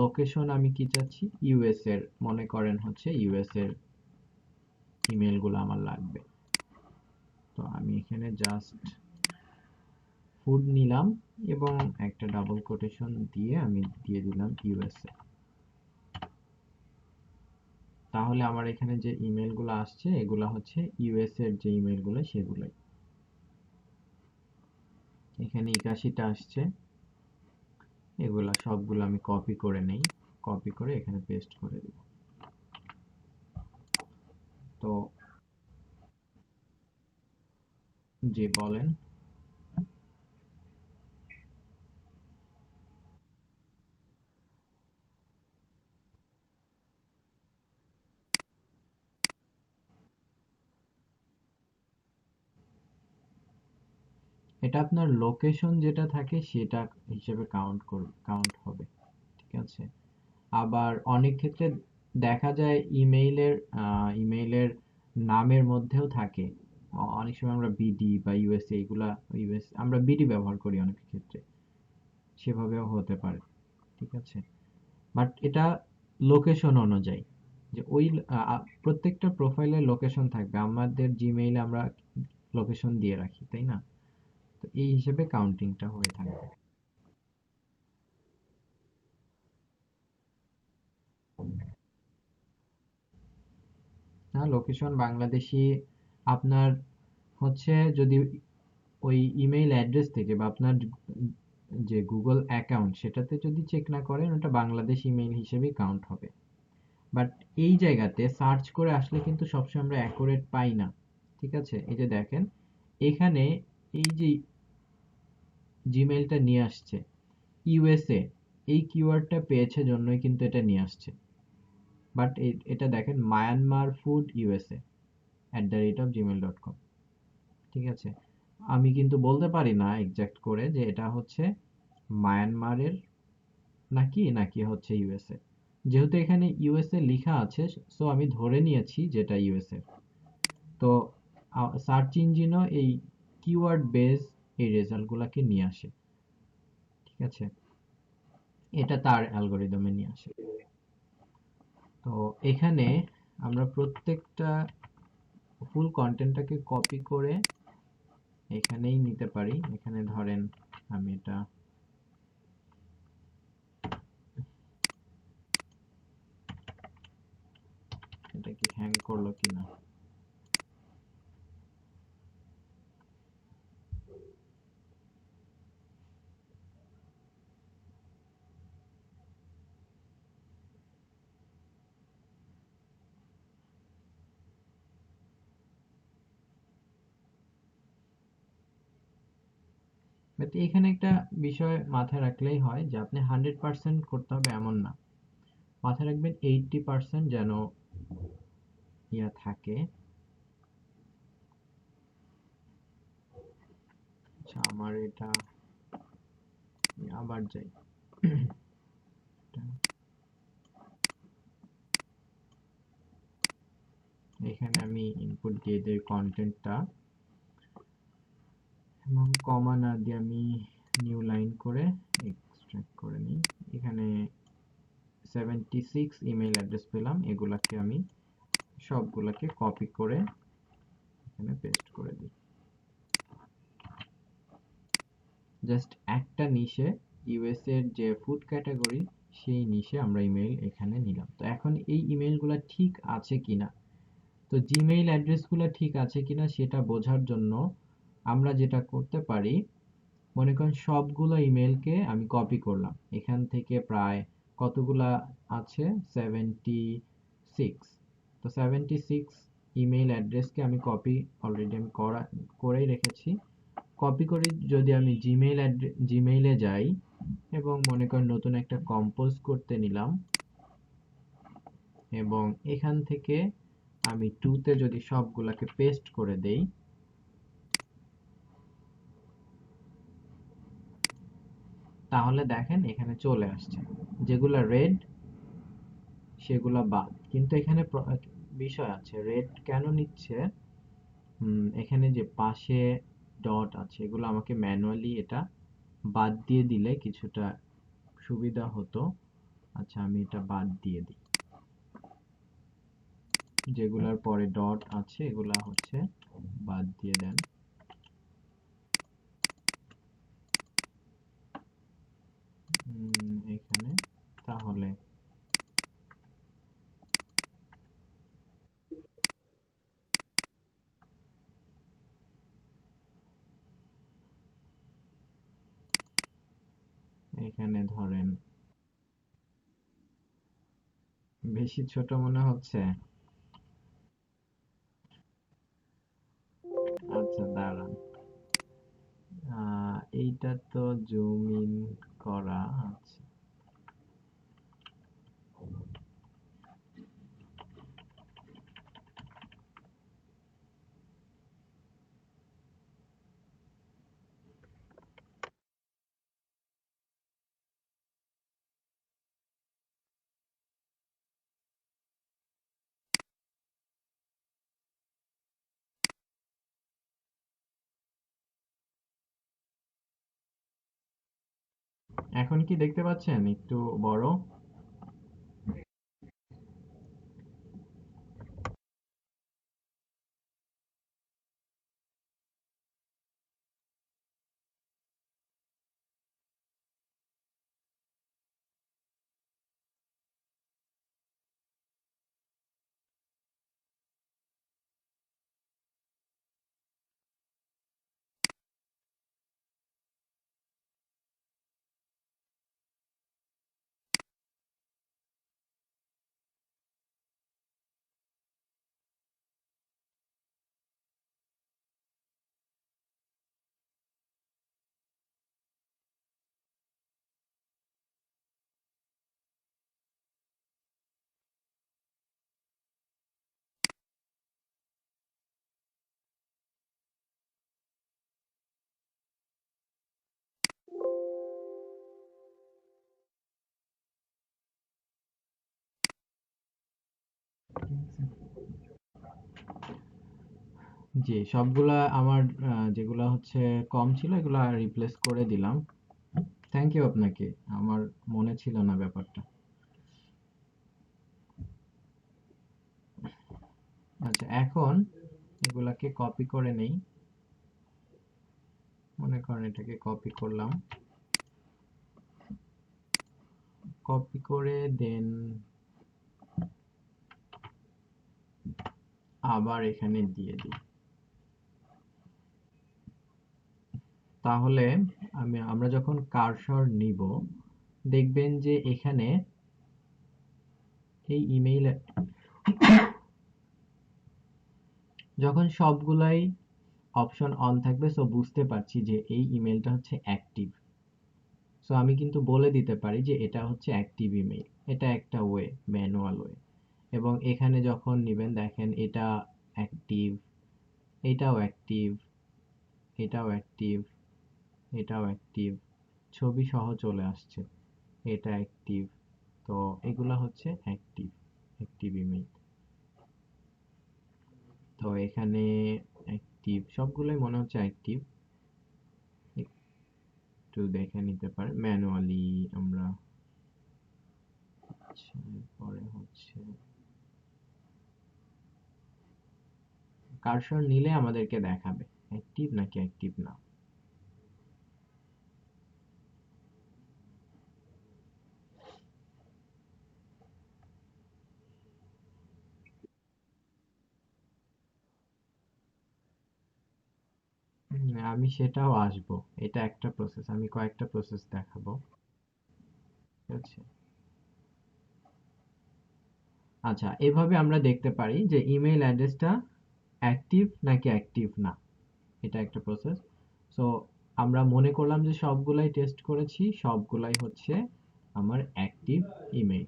লোকেশন আমি কি চাচ্ছি, ইউএস এর, মনে করেন হচ্ছে ইউএস এর ইমেলগুলো আমার লাগবে। তো আমি এখানে জাস্ট ফুড নিলাম এবং একটা ডাবল কোটেশন দিয়ে আমি দিয়ে দিলাম ইউএসএ। তাহলে আমার এখানে যে ইমেলগুলো আসছে এগুলা হচ্ছে ইউএস এর যে ইমেলগুলো সেগুলাই। এখানে 81টা আসছে, এগুলা সবগুলো আমি কপি করে নেই, কপি করে এখানে পেস্ট করে দিব। তো জি বলেন। এটা আপনার লোকেশন যেটা থাকে সেটা হিসেবে কাউন্ট হবে। ঠিক আছে, আবার অনেক ক্ষেত্রে দেখা যায় ইমেইলের নামের মধ্যেও থাকে। অনেক সময় আমরা বিডি বা ইউএসএ, এগুলা ইউএস আমরা বিডি ব্যবহার করি অনেক ক্ষেত্রে, সেভাবেও হতে পারে। ঠিক আছে, বাট এটা লোকেশন অনুযায়ী, যে ওই প্রত্যেকটা প্রোফাইলের লোকেশন থাকবে। আমাদের জিমেইলে আমরা লোকেশন দিয়ে রাখি, তাই না? তো এই হিসেবে কাউন্টিংটা হয়ে থাকবে। না, লোকেশন বাংলাদেশি আপনার হচ্ছে, যদি ওই ইমেইল অ্যাড্রেস থেকে বা আপনার যে গুগল অ্যাকাউন্ট সেটাতে যদি চেক না করেন, ওটা বাংলাদেশ ইমেইল হিসেবেই কাউন্ট হবে। বাট এই জায়গাতে সার্চ করে আসলে কিন্তু সবসময় আমরা অ্যাকুরেট পাই না। ঠিক আছে, এই যে দেখেন এখানে এই যে জিমেইলটা নিয়ে আসছে ইউএসএ, এই কিওয়ার্ডটা পেয়েছে জন্যই কিন্তু এটা নিয়ে আসছে। বাট এটা দেখেন মায়ানমার ফুড ইউএসএ @gmail.com। ঠিক আছে, আমি কিন্তু বলতে পারি না এক্সাক্ট করে যে এটা হচ্ছে মায়ানমারের নাকি নাকি হচ্ছে ইউএসএ। যেহেতু এখানে ইউএসএ লেখা আছে, সো আমি ধরে নিয়েছি যেটা ইউএসএ। তো সার্চ ইঞ্জিনও এই কিওয়ার্ড বেস এই রেজাল্টগুলোকে নিয়ে আসে। ঠিক আছে, এটা তার অ্যালগরিদমে নিয়ে আসে। তো এখানে আমরা প্রত্যেকটা ফুল কন্টেন্টটাকে কপি করে এখানেই নিতে পারি। এখানে ধরেন আমি এটা কি হ্যাং করলো কিনা। বাট এখানে একটা বিষয় মাথায় রাখলেই হয় যে আপনি 100% করতে হবে এমন না। মাথায় রাখবেন 80% যেন ইয়া থাকে। আচ্ছা, আমার এটা আবার যাই। এখানে আমি ইনপুট দিয়ে দিই কন্টেন্টটা, এবং কমা না দিয়ে আমি নিউ লাইন করে এক্সট্রাক্ট করে নিই। এখানে 76 ইমেল অ্যাড্রেস পেলাম, এগুলাকে আমি সবগুলাকে কপি করে এখানে পেস্ট করে দিই। জাস্ট একটা নিশে ইউএস এর যে ফুড ক্যাটাগরি, সেই নিশে আমরা ইমেল এখানে নিলাম। তো এখন এই ইমেলগুলো ঠিক আছে কিনা, তো জিমেইল অ্যাড্রেসগুলো ঠিক আছে কিনা সেটা বোঝার জন্য আমরা যেটা করতে পারি, মনে করেন সবগুলো ইমেলকে আমি কপি করলাম এখান থেকে, প্রায় কতগুলা আছে, 76। তো 76 ইমেল অ্যাড্রেসকে আমি কপি অলরেডি আমি করেই রেখেছি। কপি করে যদি আমি জিমেইলে যাই এবং মনে করেন নতুন একটা কম্পোজ করতে নিলাম, এবং এখান থেকে আমি টুতে যদি সবগুলাকে পেস্ট করে দেই, তাহলে দেখেন এখানে চলে আসছে। যেগুলা রেড সেগুলা বাদ, কিন্তু এখানে বিষয় আছে, রেড কেন নিচ্ছে। এখানে যে পাশে ডট আছে, এগুলো আমাকে ম্যানুয়ালি এটা বাদ দিয়ে দিলে কিছুটা সুবিধা হতো। আচ্ছা, আমি এটা বাদ দিয়ে দিই। যেগুলার পরে ডট আছে এগুলা হচ্ছে বাদ দিয়ে দেন। এখানে তাহলে এখানে ধরেন বেশি ছোট মনে হচ্ছে। আচ্ছা, দাঁড়ান। এইটা তো জুম ইন করা আছে। এখন কি দেখতে পাচ্ছেন একটু বড়? জি, সবগুলা আমার যেগুলা হচ্ছে কম ছিল এগুলা রিপ্লেস করে দিলাম। থ্যাংক ইউ আপনাকে। আমার মনে ছিল না ব্যাপারটা। আচ্ছা, এখন এগুলাকে কপি করে নেই। মনে করেন এটাকে কপি করলাম, কপি করে দেন আবার এখানে দিয়ে দিই। তাহলে আমরা যখন কার্সর নিব, দেখবেন যে এখানে এই ইমেইল যখন সবগুলাই অপশন অন থাকবে, সো বুঝতে পারছি যে এই ইমেলটা হচ্ছে অ্যাক্টিভ। সো আমি কিন্তু বলে দিতে পারি যে এটা হচ্ছে অ্যাক্টিভ ইমেইল। এটা একটা ওয়ে, ম্যানুয়াল ওয়ে। এবং এখানে যখন নিবেন দেখেন এটা অ্যাক্টিভ, এটাও অ্যাক্টিভ, এটাও অ্যাক্টিভ, এটাও অ্যাক্টিভ, ছবি সহ চলে আসছে, এটা অ্যাক্টিভ। তো এগুলা হচ্ছে অ্যাক্টিভ, অ্যাক্টিভ ইমেইল। তো এখানে অ্যাক্টিভ সবগুলোই মনে হচ্ছে অ্যাক্টিভ। একটু দেখে নিতে পারেন ম্যানুয়ালি আমরা। আচ্ছা, পরে হচ্ছে কার্সর নিলে আমাদেরকে দেখাবে অ্যাক্টিভ নাকি অ্যাক্টিভ না। আমি সেটাও আসবো। এটা একটা প্রসেস, আমি কয়েকটা প্রসেস দেখাবো। ঠিক আছে। আচ্ছা, এভাবে আমরা দেখতে পারি যে ইমেইল অ্যাড্রেসটা অ্যাক্টিভ নাকি অ্যাক্টিভ না। এটা একটা প্রসেস। সো আমরা মনে করলাম যে সবগুলাই টেস্ট করেছি, সবগুলাই হচ্ছে আমার অ্যাক্টিভ ইমেইল।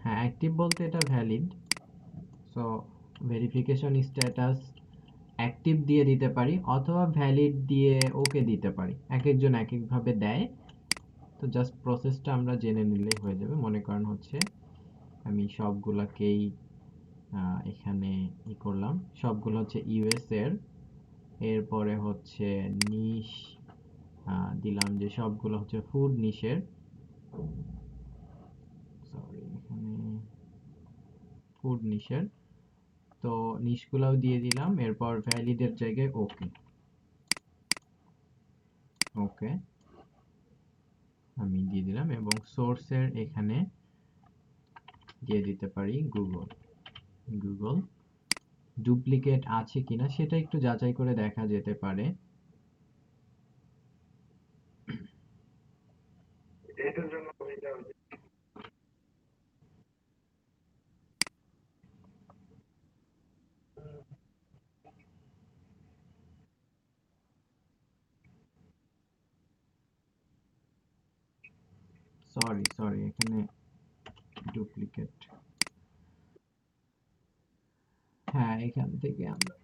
হ্যাঁ, অ্যাক্টিভ বলতে এটা valid. So verification status active দিয়ে দিতে পারি অথবা ভ্যালিড দিয়ে ওকে দিতে পারি, এক একজন এক একভাবে দেয়। তো জাস্ট প্রসেসটা আমরা জেনে নিলেই হয়ে যাবে। মনে করেন হচ্ছে আমি সবগুলাকেই এখানে করলাম, সবগুলো হচ্ছে ইউএস এর। এরপরে হচ্ছে নিশ দিলাম যে সবগুলো হচ্ছে ফুড নিশের। সরি, এখানে ফুড নিশের। তো নিশগুলাও দিয়ে দিলাম, এরপর ভ্যালিডের জায়গায় ওকে। ওকে আমি দিয়ে দিলাম এবং সোর্সের এখানে দিয়ে দিতে পারি গুগল। গুগল ডুপ্লিকেট আছে কিনা সেটা একটু যাচাই করে দেখা যেতে পারে। সরি সরি, এখানে ডুপ্লিকেট। হ্যাঁ, এখান থেকে আমরা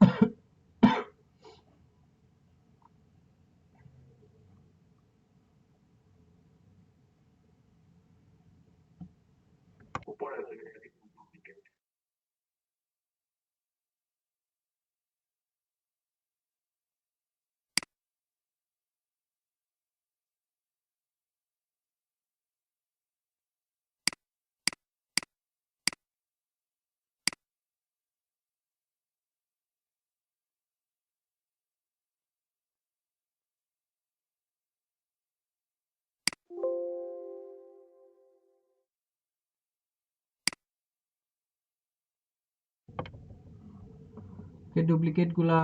ডুপ্লিকেট গুলা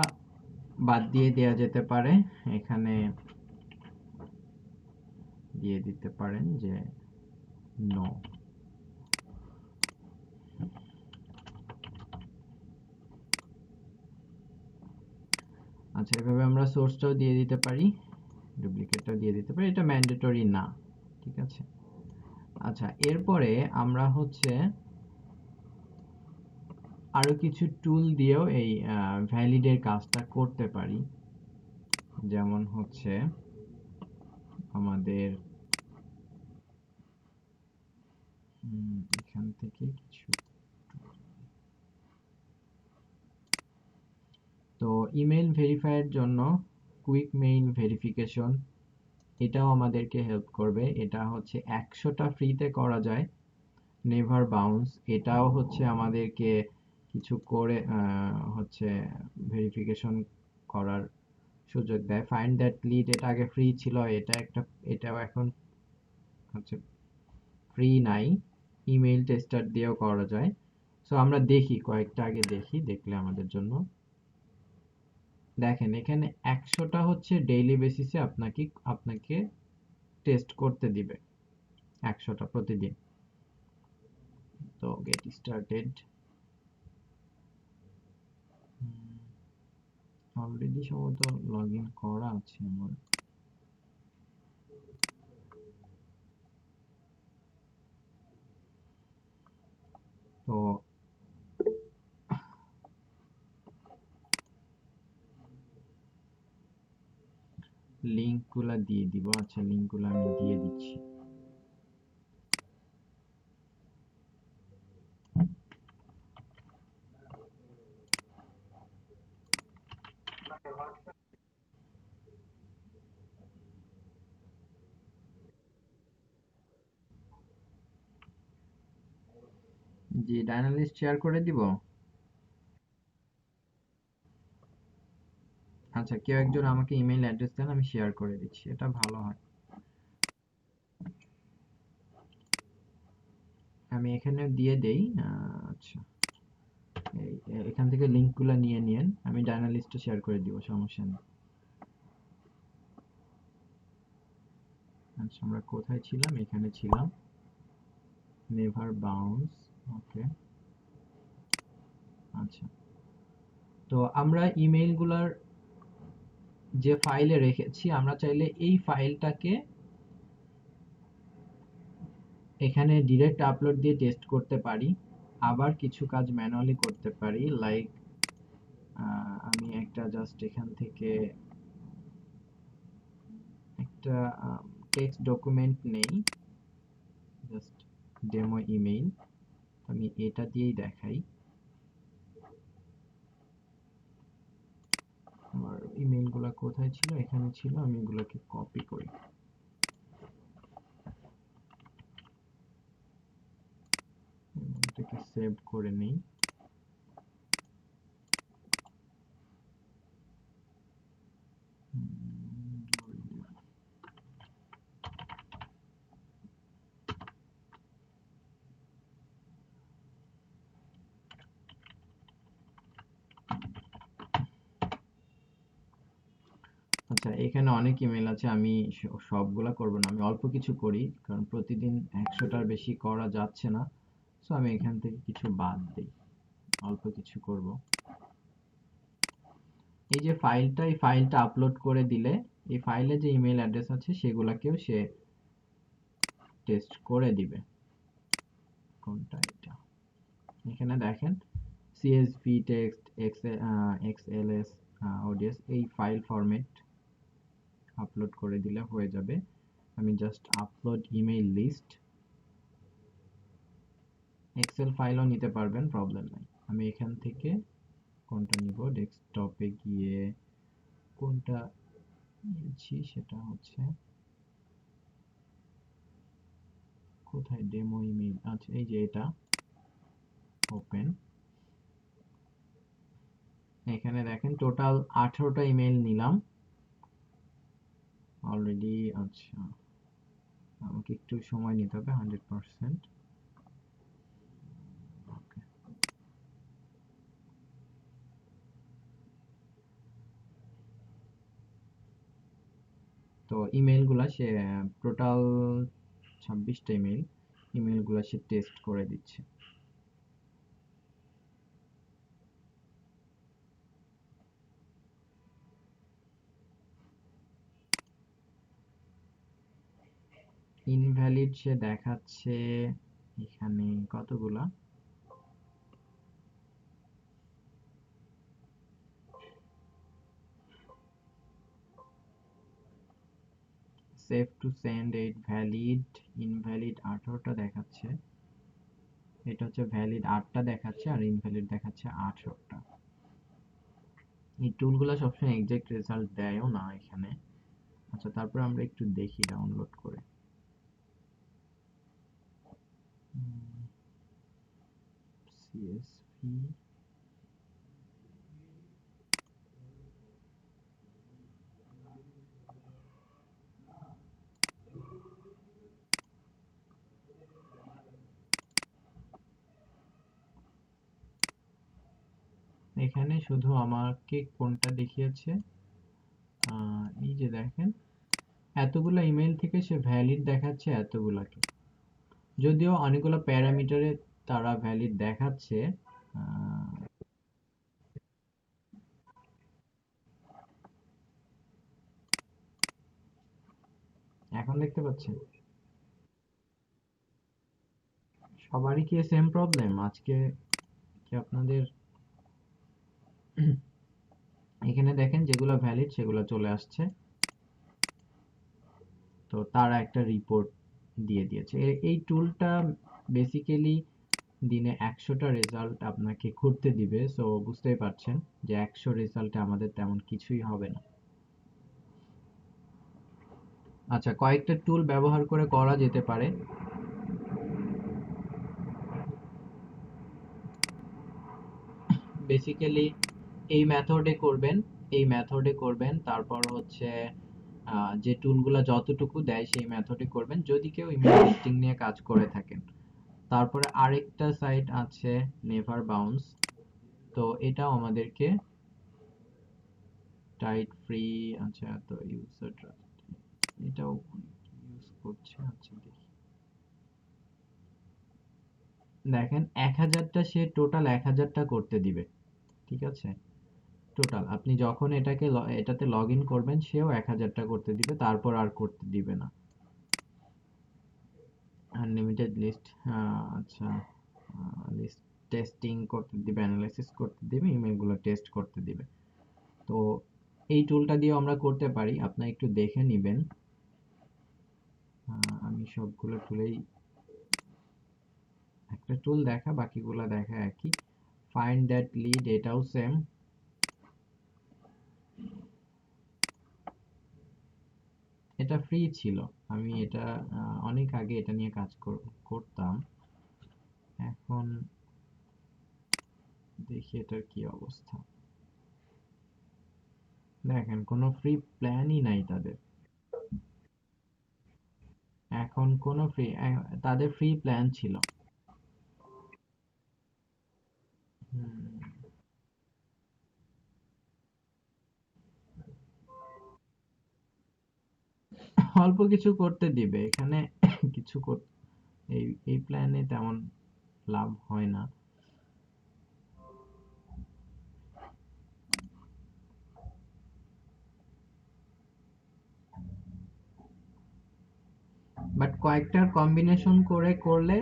বাদ দিয়ে দেওয়া যেতে পারে। এখানে দিয়ে দিতে পারেন যে নো। আচ্ছা, এভাবে আমরা সোর্সটাও দিয়ে দিতে পারি, ডুপ্লিকেটটাও দিয়ে দিতে পারি, এটা ম্যান্ডেটরি না। ঠিক আছে। আচ্ছা, এরপরে আমরা হচ্ছে আরো কিছু টুল দিয়েও এই ভ্যালিডের কাজটা করতে পারি। যেমন হচ্ছে আমাদের এখান থেকে কিছু, তো ইমেল ভেরিফাইয়ের জন্য কুইক মেইল ভেরিফিকেশন, এটাও আমাদেরকে হেল্প করবে। এটা হচ্ছে 100টা ফ্রিতে করা যায়। নেভার বাউন্স, এটাও হচ্ছে আমাদেরকে কিছু করে হচ্ছে ভেরিফিকেশন করার সুযোগ দেয়। ফাইন্ড দ্যাট লিড, এটা আগে ফ্রি ছিল, এটাও এখন হচ্ছে ফ্রি নাই। ইমেইল টেস্টার দিয়েও করা যায়। সো আমরা দেখি, কয়েকটা আগে দেখি, দেখলে আমাদের জন্য দেখেন এখানে 100টা হচ্ছে ডেইলি বেসিসে আপনাকে আপনাকে টেস্ট করতে দিবে, 100টা প্রতিদিন। তো গেট স্টার্টেড, অলরেডি সম্ভবত লগ ইন করা আছে আমার। তো লিঙ্কগুলা দিয়ে দিব। আচ্ছা, লিঙ্কগুলো আমি দিয়ে দিচ্ছি। জি, ডায়নালিস্ট শেয়ার করে দিব। আচ্ছা, কেউ একজন আমাকে ইমেল অ্যাড্রেস দেন, আমি শেয়ার করে দিচ্ছি, এটা ভালো হয়। আমি এখানে দিয়ে দেই। আচ্ছা, এখান থেকে লিঙ্কগুলো নিয়ে নিয়েন, আমি ডায়নালিস্টে শেয়ার করে দিব, সমস্যা নেই। আচ্ছা, আমরা কোথায় ছিলাম? এখানে ছিলাম, নেভার বাউন্স। ওকে, আচ্ছা। তো আমরা ইমেইলগুলার যে ফাইলে রেখেছি, আমরা চাইলে এই ফাইলটাকে এখানে ডিরেক্ট আপলোড দিয়ে টেস্ট করতে পারি। আবার কিছু কাজ ম্যানুয়ালি করতে পারি, লাইক আমি একটা জাস্ট এখান থেকে একটা টেক্সট ডকুমেন্ট নেই, জাস্ট ডেমো ইমেইল, আমি এটা দিয়েই দেখাই। আমার ইমেইলগুলো কোথায় ছিল? এখানে ছিল, আমি এগুলোকে কপি করি। এটাকে সেভ করে নেই। আচ্ছা, এখানে অনেক ইমেল আছে, আমি সবগুলা করব না, আমি অল্প কিছু করি, কারণ প্রতিদিন 100টার বেশি করা যাচ্ছে না। সো আমি এখান থেকে কিছু বাদ দিই, অল্প কিছু করব। এই যে ফাইলটা, এই ফাইলটা আপলোড করে দিলে এই ফাইলে যে ইমেল অ্যাড্রেস আছে সেগুলাকেও সে টেস্ট করে দিবে। কোনটা? এটা। এখানে দেখেন সিএসভি, টেক্সট, এক্সএলএস, ওডিএস, এই ফাইল ফরম্যাট আপলোড করে দিলে হয়ে যাবে। আমি just upload email list, excel ফাইলও নিতে পারবেন, প্রবলেম নাই। আমি এখান থেকে কোনটা নিব, ডেস্কটপে গিয়ে কোনটা নিয়েছি সেটা হচ্ছে কোথায়, ডেমো ইমেইল। আচ্ছা, এই যে এটা, ওপেন। এখানে দেখেন টোটাল 18টা ইমেইল নিলাম অলরেডি। আচ্ছা, আমাকে একটু সময় নিতে হবে, 100%। ওকে, তো ইমেইলগুলা সে টোটাল 26টা ইমেইলগুলা সে টেস্ট করে দিচ্ছে। ইনভ্যালিড সে দেখাচ্ছে এখানে কতগুলা, save to send 8 valid invalid 18টা দেখাচ্ছে, এটা হচ্ছে ভ্যালিড 8টা দেখাচ্ছে আর ইনভ্যালিড দেখাচ্ছে 18টা। এই টুলগুলো সবসময় এক্সাক্ট রেজাল্ট দেয়ও না এখানে। আচ্ছা, তারপর আমরা একটু দেখি ডাউনলোড করে। CSV, এখানে শুধু আমাকে কোনটা দেখিয়েছে, এই যে দেখেন এতগুলা ইমেল থেকে সে ভ্যালিড দেখাচ্ছে এতগুলাকে, যদিও অনেকগুলো প্যারামিটারে তারা ভ্যালিড দেখাচ্ছে। আহ, এখন দেখতে পাচ্ছেন সবারই কি সেম প্রবলেম আজকে, কি আপনাদের এখানে দেখেন যেগুলো ভ্যালিড সেগুলো চলে আসছে, তো তারা একটা রিপোর্ট দিয়ে দিয়েছে। এই টুলটা বেসিক্যালি দিনে 100টা রেজাল্ট আপনাকে করতে দিবে, সো বুঝতেই পারছেন যে 100 রেজাল্টে আমাদের তেমন কিছুই হবে না। আচ্ছা, কয়েকটা টুল ব্যবহার করে করা যেতে পারে। বেসিক্যালি এই মেথডে করবেন, এই মেথডে করবেন, তারপর হচ্ছে যে টুলগুলো যতটুকু দেয় সেই মেথডে করবেন যদি কেউ ইমেল লিস্টিং নিয়ে কাজ করে থাকেন। তারপরে আরেকটা সাইট আছে নেভার বাউন্স, তো এটাও আমাদেরকে টাইট ফ্রি, আচ্ছা তো ইউজার এটাও ইউজ করছে। আচ্ছা দেখি, দেখেন 1000টা সে টোটাল 1000টা করতে দিবে, ঠিক আছে? টোটাল আপনি যখন এটাতে লগ ইন করবেন সেও 1000টা করতে দিবে, তারপর আর করতে দিবে না। আনলিমিটেড লিস্ট, আচ্ছা, লিস্ট টেস্টিং করতে দিবে, অ্যানালাইসিস করতে দিবে, ইমেলগুলো টেস্ট করতে দিবে। তো এই টুলটা দিয়ে আমরা করতে পারি, আপনারা একটু দেখে নেবেন। আমি সবগুলো টুলেই একটা টুল দেখা বাকিগুলো দেখা একই। ফাইন্ড দ্যাট লিড, এটাও সেম। এটা ফ্রি ছিল, আমি এটা অনেক আগে এটা নিয়ে কাজ করতাম। এখন দেখি এটার কি অবস্থা। দেখেন কোনো ফ্রি প্ল্যানই নাই তাদের, এখন কোনো ফ্রি, তাদের ফ্রি প্ল্যান ছিল। হুম, অল্প কিছু করতে দিবে এখানে কিছু এই এই প্ল্যানে তেমন লাভ হয় না। বাট কয়েকটার কম্বিনেশন করে করলে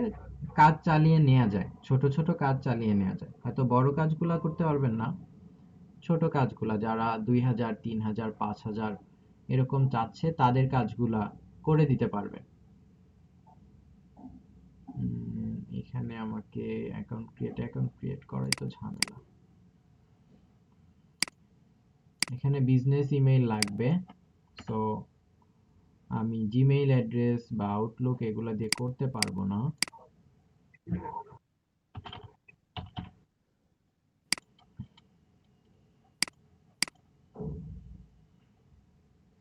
কাজ চালিয়ে নেওয়া যায়, ছোট ছোট কাজ চালিয়ে নেওয়া যায়, হয়তো বড় কাজগুলা করতে পারবেন না, ছোট কাজগুলা যারা 2000 3000 5000 এরকম চাচ্ছে তাদের কাজগুলা করে দিতে পারবে। এখানে আমাকে অ্যাকাউন্ট ক্রিয়েট করাই তো ঝামেলা। এখানে বিজনেস ইমেইল লাগবে, তো আমি জিমেইল অ্যাড্রেস বা আউটলুক এগুলা দিয়ে করতে পারবো না।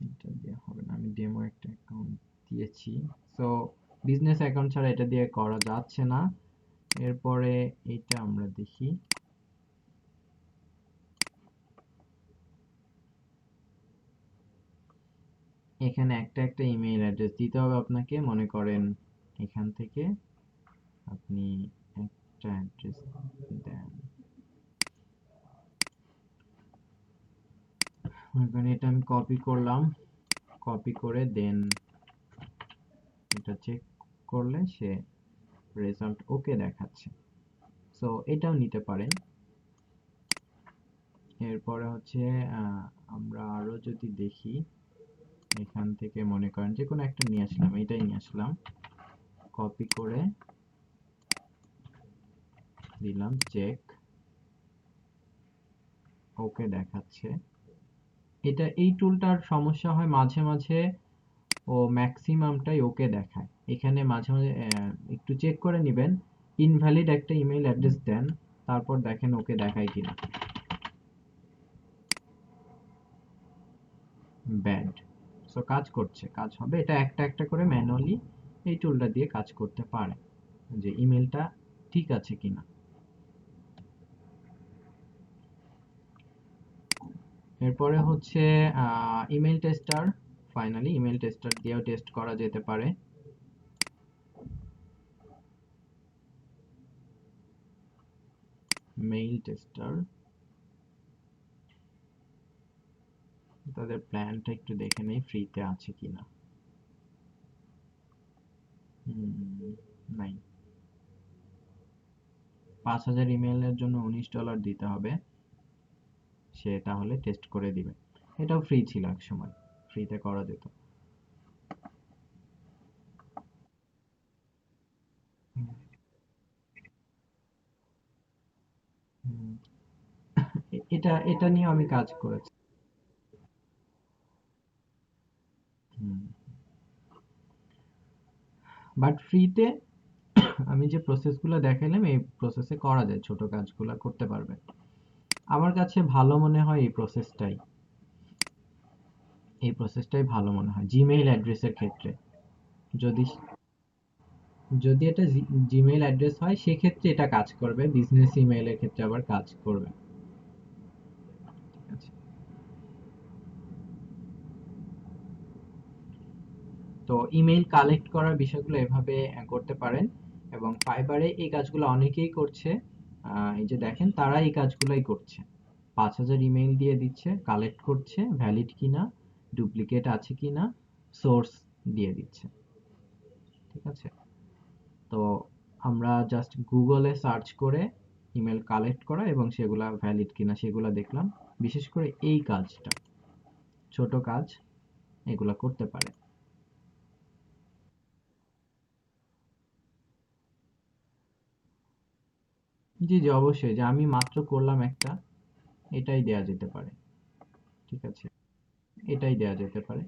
এটা দিয়ে হবে না, আমি ডেমো একটা অ্যাকাউন্ট দিয়েছি, তো বিজনেস অ্যাকাউন্ট ছাড়া এটা দিয়ে করা যাচ্ছে না। এরপরে এটা আমরা দেখি, এখানে একটা একটা ইমেইল অ্যাড্রেস দিতে হবে আপনাকে, মনে করেন এখান থেকে আপনি একটা অ্যাড্রেস দেন, মনে করেন এটা আমি কপি করলাম, কপি করে দেন এটা চেক করলে সে রেজাল্ট ওকে দেখাচ্ছে, সো এটাও নিতে পারেন। এরপরে হচ্ছে আমরা আরো যদি দেখি, এখান থেকে মনে করেন যে কোনো একটা নিয়ে আসলাম, এটাই নিয়ে আসলাম, কপি করে দিলাম, চেক, ওকে দেখাচ্ছে। এটা এই টুলটার সমস্যা হয় মাঝে মাঝে, ও ম্যাক্সিমামটাই ওকে দেখায়। এখানে মাঝে মাঝে একটু চেক করে নেবেন, ইনভ্যালিড একটা ইমেল অ্যাড্রেস দেন, তারপর দেখেন ওকে দেখায় কিনা। ব্যাড। সো কাজ করছে, কাজ হবে, এটা একটা একটা করে ম্যানুয়ালি এই টুলটা দিয়ে কাজ করতে পারে, যে ইমেলটা ঠিক আছে কিনা। এরপরে হচ্ছে email tester. Finally email tester দিয়েও টেস্ট করা যেতে পারে। মেইল টেস্টার, তাদের প্ল্যানটা একটু দেখে নেই ফ্রিতে আছে কিনা। নাই। 5000 ইমেলের জন্য $19 দিতে হবে, সে তাহলে টেস্ট করে দিবে। এটাও ফ্রি ছিল এক সময়, ফ্রিতে করা যেত। হুম, হুম। এটা এটা নিয়ে আমি কাজ করেছি। হুম। বাট ফ্রিতে আমি যে প্রসেসগুলো দেখালাম এই প্রসেসে করা যায়, ছোট কাজগুলো করতে পারবে। আমার কাছে ভালো মনে হয় এই প্রসেসটাই, এই প্রসেসটাই ভালো মনে হয় জিমেইল অ্যাড্রেসের ক্ষেত্রে। যদি যদি এটা জিমেইল অ্যাড্রেস হয় সেক্ষেত্রে এটা কাজ করবে, বিজনেস ইমেইলের ক্ষেত্রে আবার কাজ করবে। ঠিক আছে। তো ইমেইল কালেক্ট করার বিষয়গুলো এভাবে করতে পারেন। এবং ফাইবারে এই কাজগুলো অনেকেই করছে, এই যে দেখেন তারা এই কাজগুলোই করছে, 5000 ইমেইল দিয়ে দিচ্ছে, কালেক্ট করছে ভ্যালিড কিনা, ডুপ্লিকেট আছে কিনা, সোর্স দিয়ে দিচ্ছে। ঠিক আছে। তো আমরা জাস্ট গুগলে সার্চ করে ইমেল কালেক্ট করা এবং সেগুলা ভ্যালিড কিনা সেগুলা দেখলাম। বিশেষ করে এই কাজটা, ছোট কাজ, এগুলা করতে পারে। জি জি অবশ্যই, যে আমি মাত্র করলাম একটা, এটাই দেয়া যেতে পারে। ঠিক আছে, এটাই দেয়া যেতে পারে।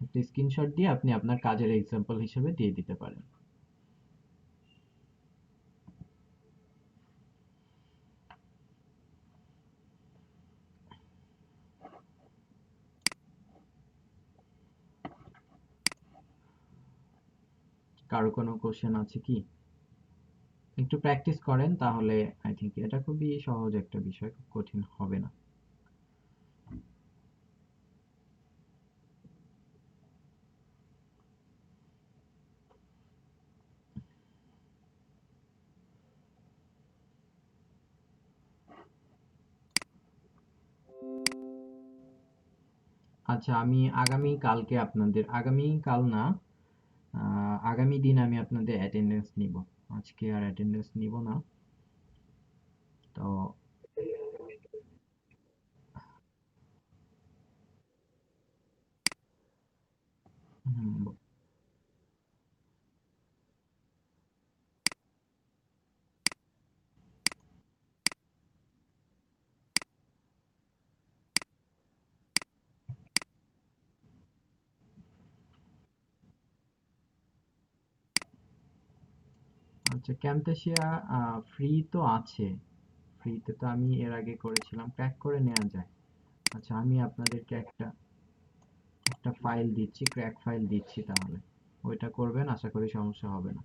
একটা স্ক্রিনশট দিয়ে আপনি আপনার কাজের এক্সাম্পল হিসেবে দিয়ে দিতে পারেন। কারো কোনো কোশ্চেন আছে কি? একটু প্র্যাকটিস করেন তাহলে আই থিঙ্ক এটা খুবই সহজ একটা বিষয়, খুব কঠিন হবে না। আচ্ছা, আমি আগামী কালকে আপনাদের, আগামী কাল না, আগামী দিন আমি আপনাদের অ্যাটেন্ডেন্স নিব। আজকে আর অ্যাটেন্ডেন্স নিব না। তো হুম, আচ্ছা ক্যাম্পেশিয়া ফ্রি তো আছে, ফ্রিতে তো আমি এর আগে করেছিলাম, ক্র্যাক করে নেওয়া যায়। আচ্ছা আমি আপনাদেরকে একটা একটা ফাইল দিচ্ছি, ক্র্যাক ফাইল দিচ্ছি, তাহলে ওইটা করবেন, আশা করি সমস্যা হবে না।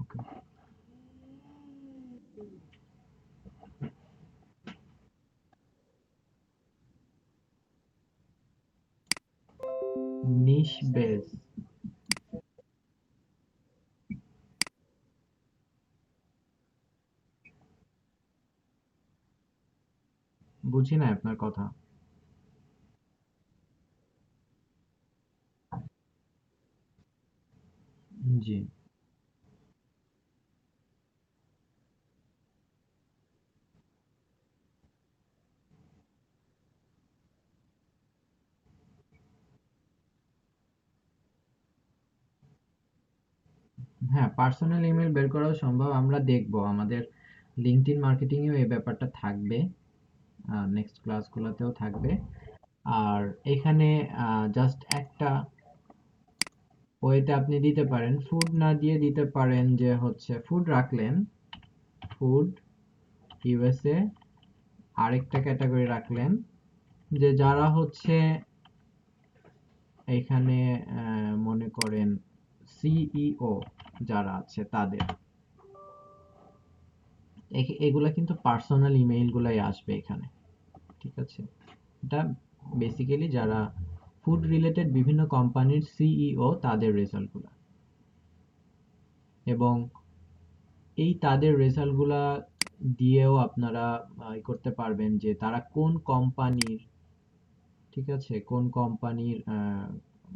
ওকে। নিশ বেস, বুঝি না আপনার কথা। জি। হ্যাঁ, পার্সোনাল ইমেল বের করাও সম্ভব। আমরা দেখবো আমাদের লিঙ্কডইন মার্কেটিং এও এই ব্যাপারটা থাকবে, নেক্সট ক্লাসগুলোতেও থাকবে। আর এখানে জাস্ট একটা ওয়েতে আপনি দিতে পারেন, ফুড না দিয়ে দিতে পারেন যে হচ্ছে ফুড রাখলেন, ফুড ইউএসএ, আরেকটা ক্যাটাগরি রাখলেন যে যারা হচ্ছে এখানে মনে করেন সিইও যারা আছে তাদের, এগুলা কিন্তু পার্সোনাল ইমেইল গুলাই আসবে এখানে, ঠিক আছে? এটা বেসিক্যালি যারা ফুড রিলেটেড বিভিন্ন কোম্পানির সিইও তাদের রেজাল্টগুলো, এবং এই তাদের রেজাল্টগুলা দিয়েও আপনারা করতে পারবেন যে তারা কোন কোম্পানির, ঠিক আছে, কোন কোম্পানির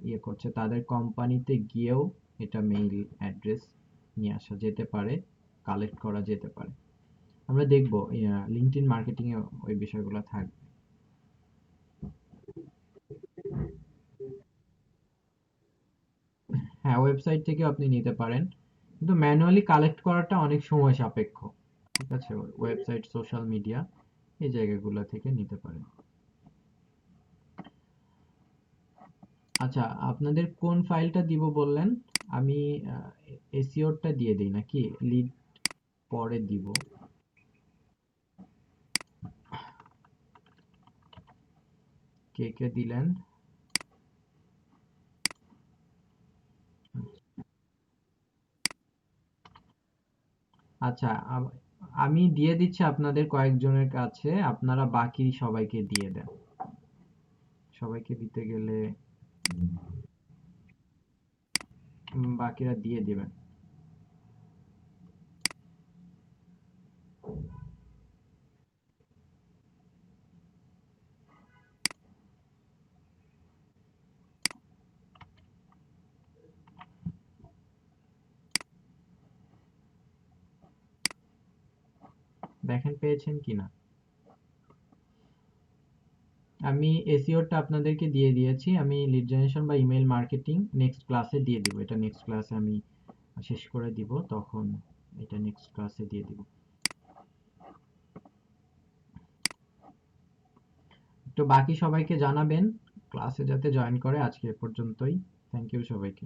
ইয়ে করছে, তাদের কোম্পানিতে গিয়েও এটা মেইল অ্যাড্রেস নিয়ে আসা যেতে পারে, কালেক্ট করা যেতে পারে। আমরা দেখব লিঙ্কডইন মার্কেটিং এ ওই বিষয়গুলো থাকবে। হ্যাঁ, ওয়েবসাইট থেকে আপনি নিতে পারেন, কিন্তু ম্যানুয়ালি কালেক্ট করাটা অনেক সময় সাপেক্ষ, ঠিক আছে? ওয়েবসাইট, সোশ্যাল মিডিয়া, এই জায়গাগুলো থেকে নিতে পারেন। আচ্ছা, আপনাদের কোন ফাইলটা দিব বললেন? আমি এসইওরটা দিয়ে দিই নাকি লিড পরে দিব? কে কে দিলেন? আচ্ছা, আমি দিয়ে দিচ্ছি আপনাদের কয়েকজনের কাছে, আপনারা বাকি সবাইকে দিয়ে দেন। সবাইকে দিতে গেলে বাকিরা দিয়ে দিবেন। দেখেন পেয়েছেন কিনা। আমি এসইওটা আপনাদেরকে দিয়ে দিয়েছি। আমি লিড জেনারেশন বা ইমেল মার্কেটিং নেক্সট ক্লাসে দিয়ে দিব। এটা নেক্সট ক্লাসে আমি শেষ করে দিব, তখন এটা নেক্সট ক্লাসে দিয়ে দিব। তো বাকি সবাইকে জানাবেন ক্লাসে যাতে জয়েন করে। আজকে এ পর্যন্তই। থ্যাংক ইউ সবাইকে।